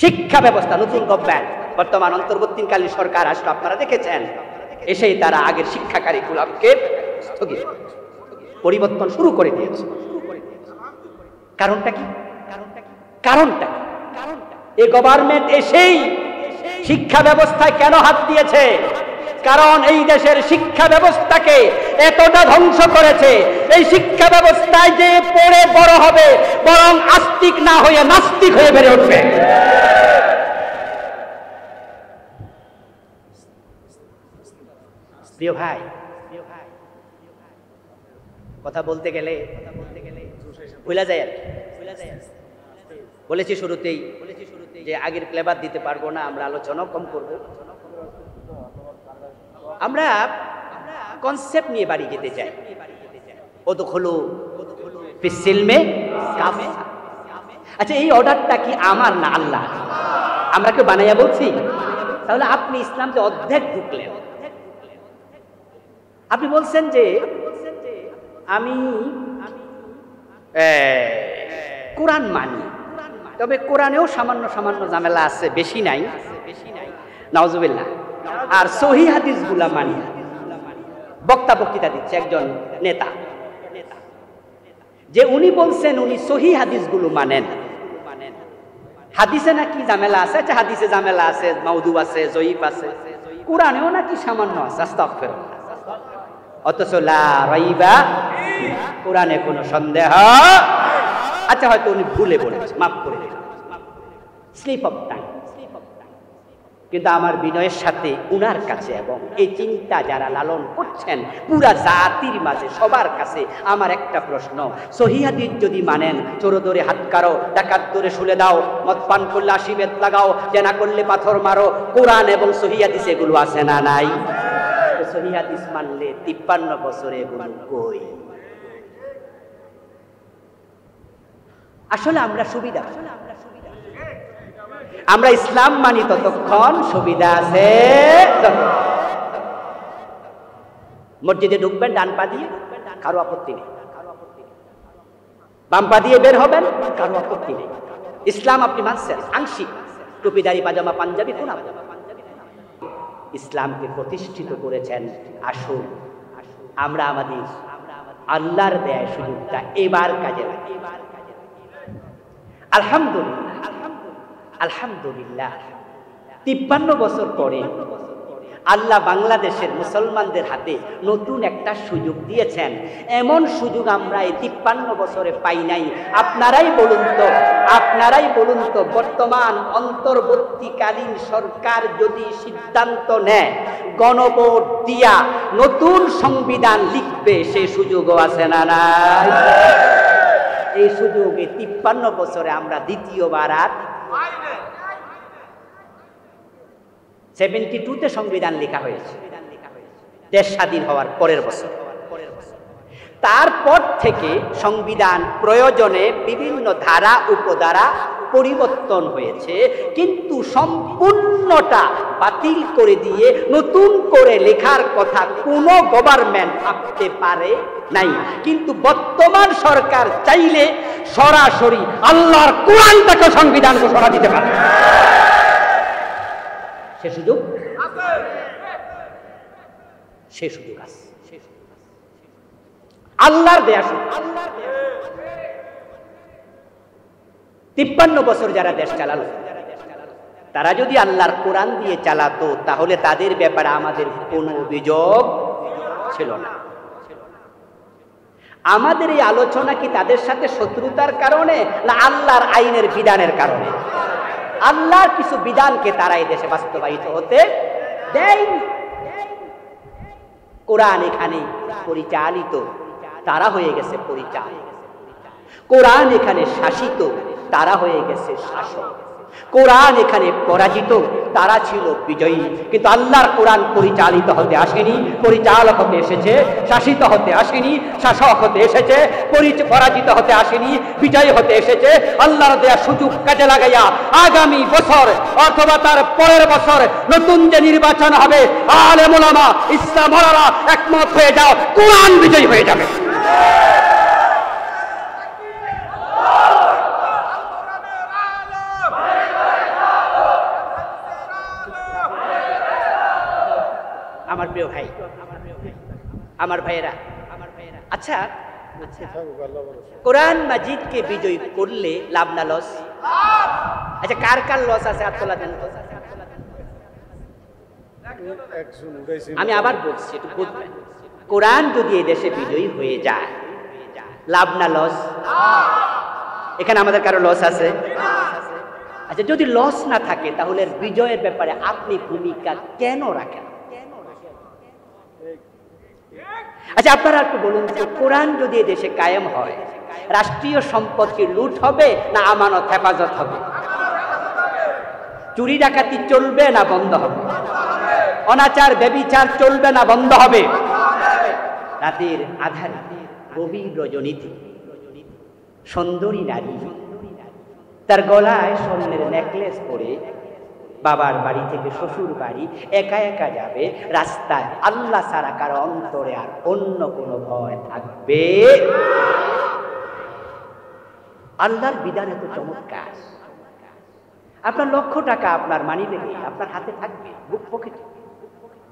শিক্ষা ব্যবস্থা, নতুন গভর্নমেন্ট, বর্তমান অন্তর্বর্তীকালীন সরকার আসলে আপনারা দেখেছেন, এসেই তারা আগের শিক্ষা কারিকুলামকে স্থগিত, পরিবর্তন শুরু করে দিয়েছে। কারণটা কি? কারণটা এই গভর্নমেন্ট এসেই শিক্ষা ব্যবস্থায় কেন হাত দিয়েছে? কারণ এই দেশের শিক্ষা ব্যবস্থাকে এতটা ধ্বংস করেছে, এই শিক্ষা ব্যবস্থায় যে পড়ে বড় হবে, বরং আস্তিক না হয়ে নাস্তিক হয়ে বেড়ে উঠবে। প্রিয় ভাই, কথা বলতে গেলে ভুলা যায় আর বলেছি শুরুতেই যে আগের ফ্লেভার দিতে পারবো না, আমরা আলোচনাও কম করব। আমরা কনসেপ্ট নিয়ে বাড়ি যেতে চাই। ওদখুলু ফিস-সিলমে কাফা। আচ্ছা, এই অর্ডারটা কি আমার না আল্লাহ? আমরা কি বানাইয়া বলছি? তাহলে আপনি ইসলামকে অর্ধেক ঢুকলেন। আপনি বলছেন যে আমি কোরআন মানি, তবে কোরআনেও সামান্য সামান্য ঝামেলা আছে, বেশি নাই, নাউজুবিল্লাহ। আর সহিহ হাদিসগুলা মানি। বক্তা বক্তৃতা দিচ্ছে একজন নেতা, যে উনি বলছেন উনি সহিহ হাদিসগুলো মানেন, হাদিসে নাকি ঝামেলা আছে। আচ্ছা, হাদিসে ঝামেলা আছে, মাউদু আছে, জয়ীফ আছে, কোরআনেও নাকি সামান্য আছে, আস্তাগফিরুল্লাহ। অথচ লা রাইবা, কোরআনে কোনো সন্দেহ। আচ্ছা, হয়তো উনি ভুলে বলেছে, মাফ করে দিন, স্লিপ অফ টাইম। কিন্তু আমার বিনয়ের সাথে উনার কাছে এবং এই চিন্তা যারা লালন করছেন পুরা জাতির মাঝে, সবার কাছে আমার একটা প্রশ্ন, সহিহ হাদিস যদি মানেন, চোর ধরে হাত কারো, ডাকাত ধরে শুলে দাও, মদ পান করলে 80 বেত লাগাও, জেনা করলে পাথর মারো, কোরআন এবং সহিহ হাদিস এগুলো আছে না নাই? সহিহ হাদিস মানলে 53 বছরে এগুলো কই? আসলে আমরা সুবিধা, আমরা ইসলাম মানি ততক্ষণ সুবিধা আছে। মসজিদে ঢুকবেন ডান পা দিয়ে, কারো আপত্তি নেই। বাম পা দিয়ে বের হবেন, কারো আপত্তি নেই। ইসলাম আপনি মানছেন আংশিক, টুপিদারি পাজামা পাঞ্জাবি কোন ইসলামকে প্রতিষ্ঠিত করেছেন। আসুন আমরা আমাদের আল্লাহর দেয় সুযোগটা এবার কাজে লাগাই। আলহামদুলিল্লাহ, আলহামদুলিল্লাহ, 53 বছর পরে আল্লাহ বাংলাদেশের মুসলমানদের হাতে নতুন একটা সুযোগ দিয়েছেন। এমন সুযোগ আমরা এই 53 বছরে পাই নাই। আপনারাই বলুন তো, বর্তমান অন্তর্বর্তীকালীন সরকার যদি সিদ্ধান্ত নেয় গণভোট দিয়া নতুন সংবিধান লিখবে, সেই সুযোগও আছে না নাই? এই সুযোগে 53 বছরে আমরা দ্বিতীয়বার আর 72-তে সংবিধান লেখা হয়েছে, দেশ স্বাধীন হওয়ার পরের বছর। তারপর থেকে সংবিধান প্রয়োজনে বিভিন্ন ধারা উপধারা পরিবর্তন হয়েছে, কিন্তু সম্পূর্ণটা বাতিল করে দিয়ে নতুন করে লেখার কথা কোনো গভর্নমেন্ট ভাবতে পারে নাই। কিন্তু বর্তমান সরকার চাইলে সরাসরি আল্লাহর কোরআনটাকে সংবিধান ঘোষণা দিতে পারে। সে সুযোগ আছে, আল্লাহর দেয়া সুযোগ। 53 বছর যারা দেশ চালালো, তারা যদি আল্লাহর কোরআন দিয়ে চালাতো তাহলে তাদের ব্যাপারে আমাদের কোনো অভিযোগ ছিল না। আমাদের এই আলোচনা কি তাদের সাথে শত্রুতার কারণে না আল্লাহর আইনের বিধানের কারণে? আল্লাহর কিছু বিধানকে তারা এই দেশে বাস্তবায়িত হতে দেয়নি। কোরআন এখানে পরিচালিত, তারা হয়ে গেছে পরিচালিত। কোরআন এখানে শাসিত, তারা হয়ে গেছে শাসক। কোরআন এখানে পরাজিত, তারা ছিল বিজয়ী। কিন্তু আল্লাহর কোরআন পরিচালিত হতে আসেনি, পরিচালক হতে এসেছে। শাসিত হতে আসেনি, শাসক হতে এসেছে। পরাজিত হতে আসেনি, বিজয়ী হতে এসেছে। আল্লাহর দেয়া সুযোগ কাজে লাগাইয়া আগামী বছর অথবা তার পরের বছর নতুন যে নির্বাচন হবে, আলেম ওলামা ইসলাম ওলামা একমত হয়ে যাও, কোরআন বিজয়ী হয়ে যাবে। আমার প্রিয় ভাই, আমার ভাইয়েরা, আচ্ছা কোরআন মাজিদকে বিজয়ী করলে লাভ না লস? আচ্ছা কার কার লস আছে হাত তোলা দেন। আমি আবার বলছি, একটু বুঝবেন। কোরআন যদি এই দেশে বিজয়ী হয়ে যায়, লাভ না লস? এখানে আমাদের কারো লস আছে? আচ্ছা যদি লস না থাকে তাহলে বিজয়ের ব্যাপারে আপনি ভূমিকা কেন রাখেন? আচ্ছা আপনারা একটু বলুন, কোরআন যদি দেশে কায়েম হয়, রাষ্ট্রীয় সম্পদ কি লুট হবে না আমানত হেফাজত হবে? চুরি ডাকাতি চলবে না বন্ধ হবে? অনাচার ব্যভিচার চলবে না বন্ধ হবে? রাতের আধারে গভীর রজনীতে সুন্দরী নারী তার গলায় স্বর্ণের নেকলেস পরে বাবার বাড়ি থেকে শ্বশুর বাড়ি একা একা যাবে, রাস্তায় আল্লাহ ছাড়া কারো অন্তরে আর অন্য কোনো ভয় থাকবে? আল্লাহর বিধান এত চমৎকার। আপনার লক্ষ টাকা আপনার মানি ব্যাগে, আপনার হাতে থাকবে, বুক পকেটে,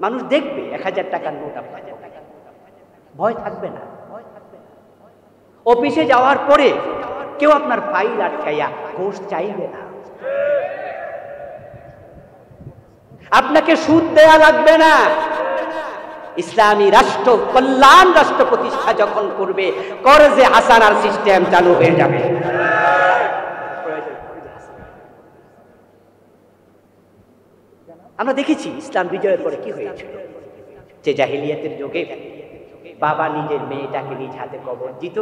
মানুষ দেখবে 1000 টাকার নোট আপনার, ভয় থাকবে না। অফিসে যাওয়ার পরে কেউ আপনার ফাইল আটকাইয়া ঘুষ চাইবে না। আপনাকে সুদ দেয়া লাগবে না। ইসলামী রাষ্ট্র, কল্যাণ রাষ্ট্র প্রতিষ্ঠা যখন করবে, কর্জে হাসানার সিস্টেম চালু হয়ে যাবে। আমরা দেখেছি ইসলাম বিজয়ের পরে কি হয়েছিল। যে জাহিলিয়াতের যুগে বাবা নিজের মেয়েটাকে নিজ হাতে কবর দিত,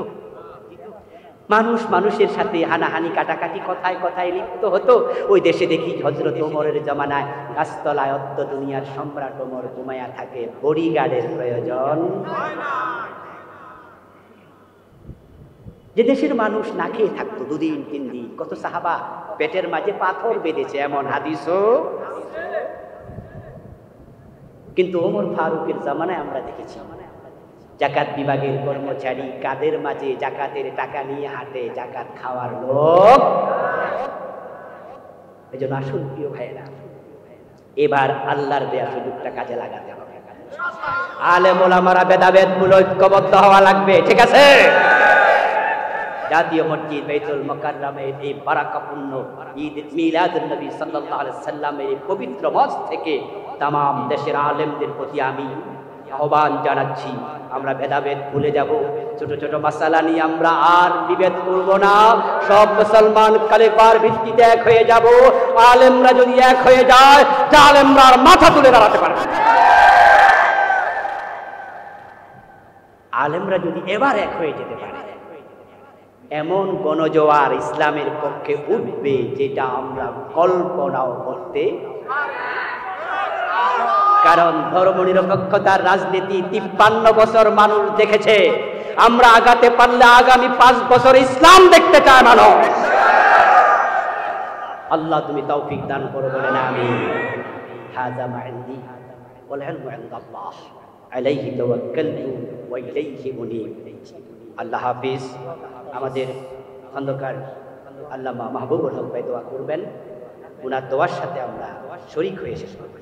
মানুষ মানুষের সাথে হানাহানি কাটাকাটি কথায় কথায় লিপ্ত হতো। ওই দেশে দেখি হযরত ওমরের জমানায় গাছতলায় অদ্য দুনিয়ার সম্রাট ওমর ঘুমায়া থাকে, বডিগার্ডের প্রয়োজন। যে দেশের মানুষ না খেয়ে থাকতো 2 দিন 3 দিন, কত সাহাবা পেটের মাঝে পাথর বেঁধেছে, এমন হাদিসও। কিন্তু ওমর ফারুকের জামানায় আমরা দেখেছি জাকাত বিভাগের কর্মচারী কাদের মাঝে জাকাতের টাকা নিয়ে হাঁটে, জাকাত খাওয়ার লোক। এই জন্য আসুন প্রিয় ভাইয়েরা, এবার আল্লাহর দেয়া সুযোগটা কাজে লাগাতে হবে। আলেম ওলামারা ভেদাভেদমূলক ঐক্যবদ্ধ হওয়া লাগবে, ঠিক আছে? জাতীয় মসজিদ বাইতুল মুকাররমের এই বারাকাপূর্ণ ঈদ মিলাদুন নবী সাল্লাল্লাহু আলাইহি সাল্লামের এই পবিত্র মঞ্চ থেকে তাম দেশের আলেমদের প্রতি আমি আহ্বান জানাচ্ছি, আমরা ভেদাভেদ ভুলে যাব। ছোট ছোট মাসালা নিয়ে আমরা আর বিভেদ করব না। সব মুসলমান কালেমার ভিত্তিতে এক হয়ে যাব। আলেমরা যদি এক হয়ে যায়, জালেমরা আর মাথা তুলে দাঁড়াতে পারবে না। আলেমরা যদি এবার এক হয়ে যেতে পারে, এমন গণজোয়ার ইসলামের পক্ষে উঠবে যেটা আমরা কল্পনাও করতে। কারণ ধর্মনিরপেক্ষতার রাজনীতি 53 বছর মানুষ দেখেছে। আমরা আগাতে পারলে আগামী 5 বছর ইসলাম দেখতে চায় মানুষ। আল্লাহ তুমি তৌফিক দান করো, বলেন আমিন। হাযা মা ইনদি ওয়াল ইলমু ইনদাল্লাহ আলাইহি তাওয়াক্কালতু ওয়া ইলাইহি উনীব। আল্লাহ হাফিজ। আমাদের খন্দকার আল্লামা মাহবুবুল হক ভাই দোয়া করবেন, ওনার দোয়ার সাথে আমরা শরীক হয়ে শেষ করব।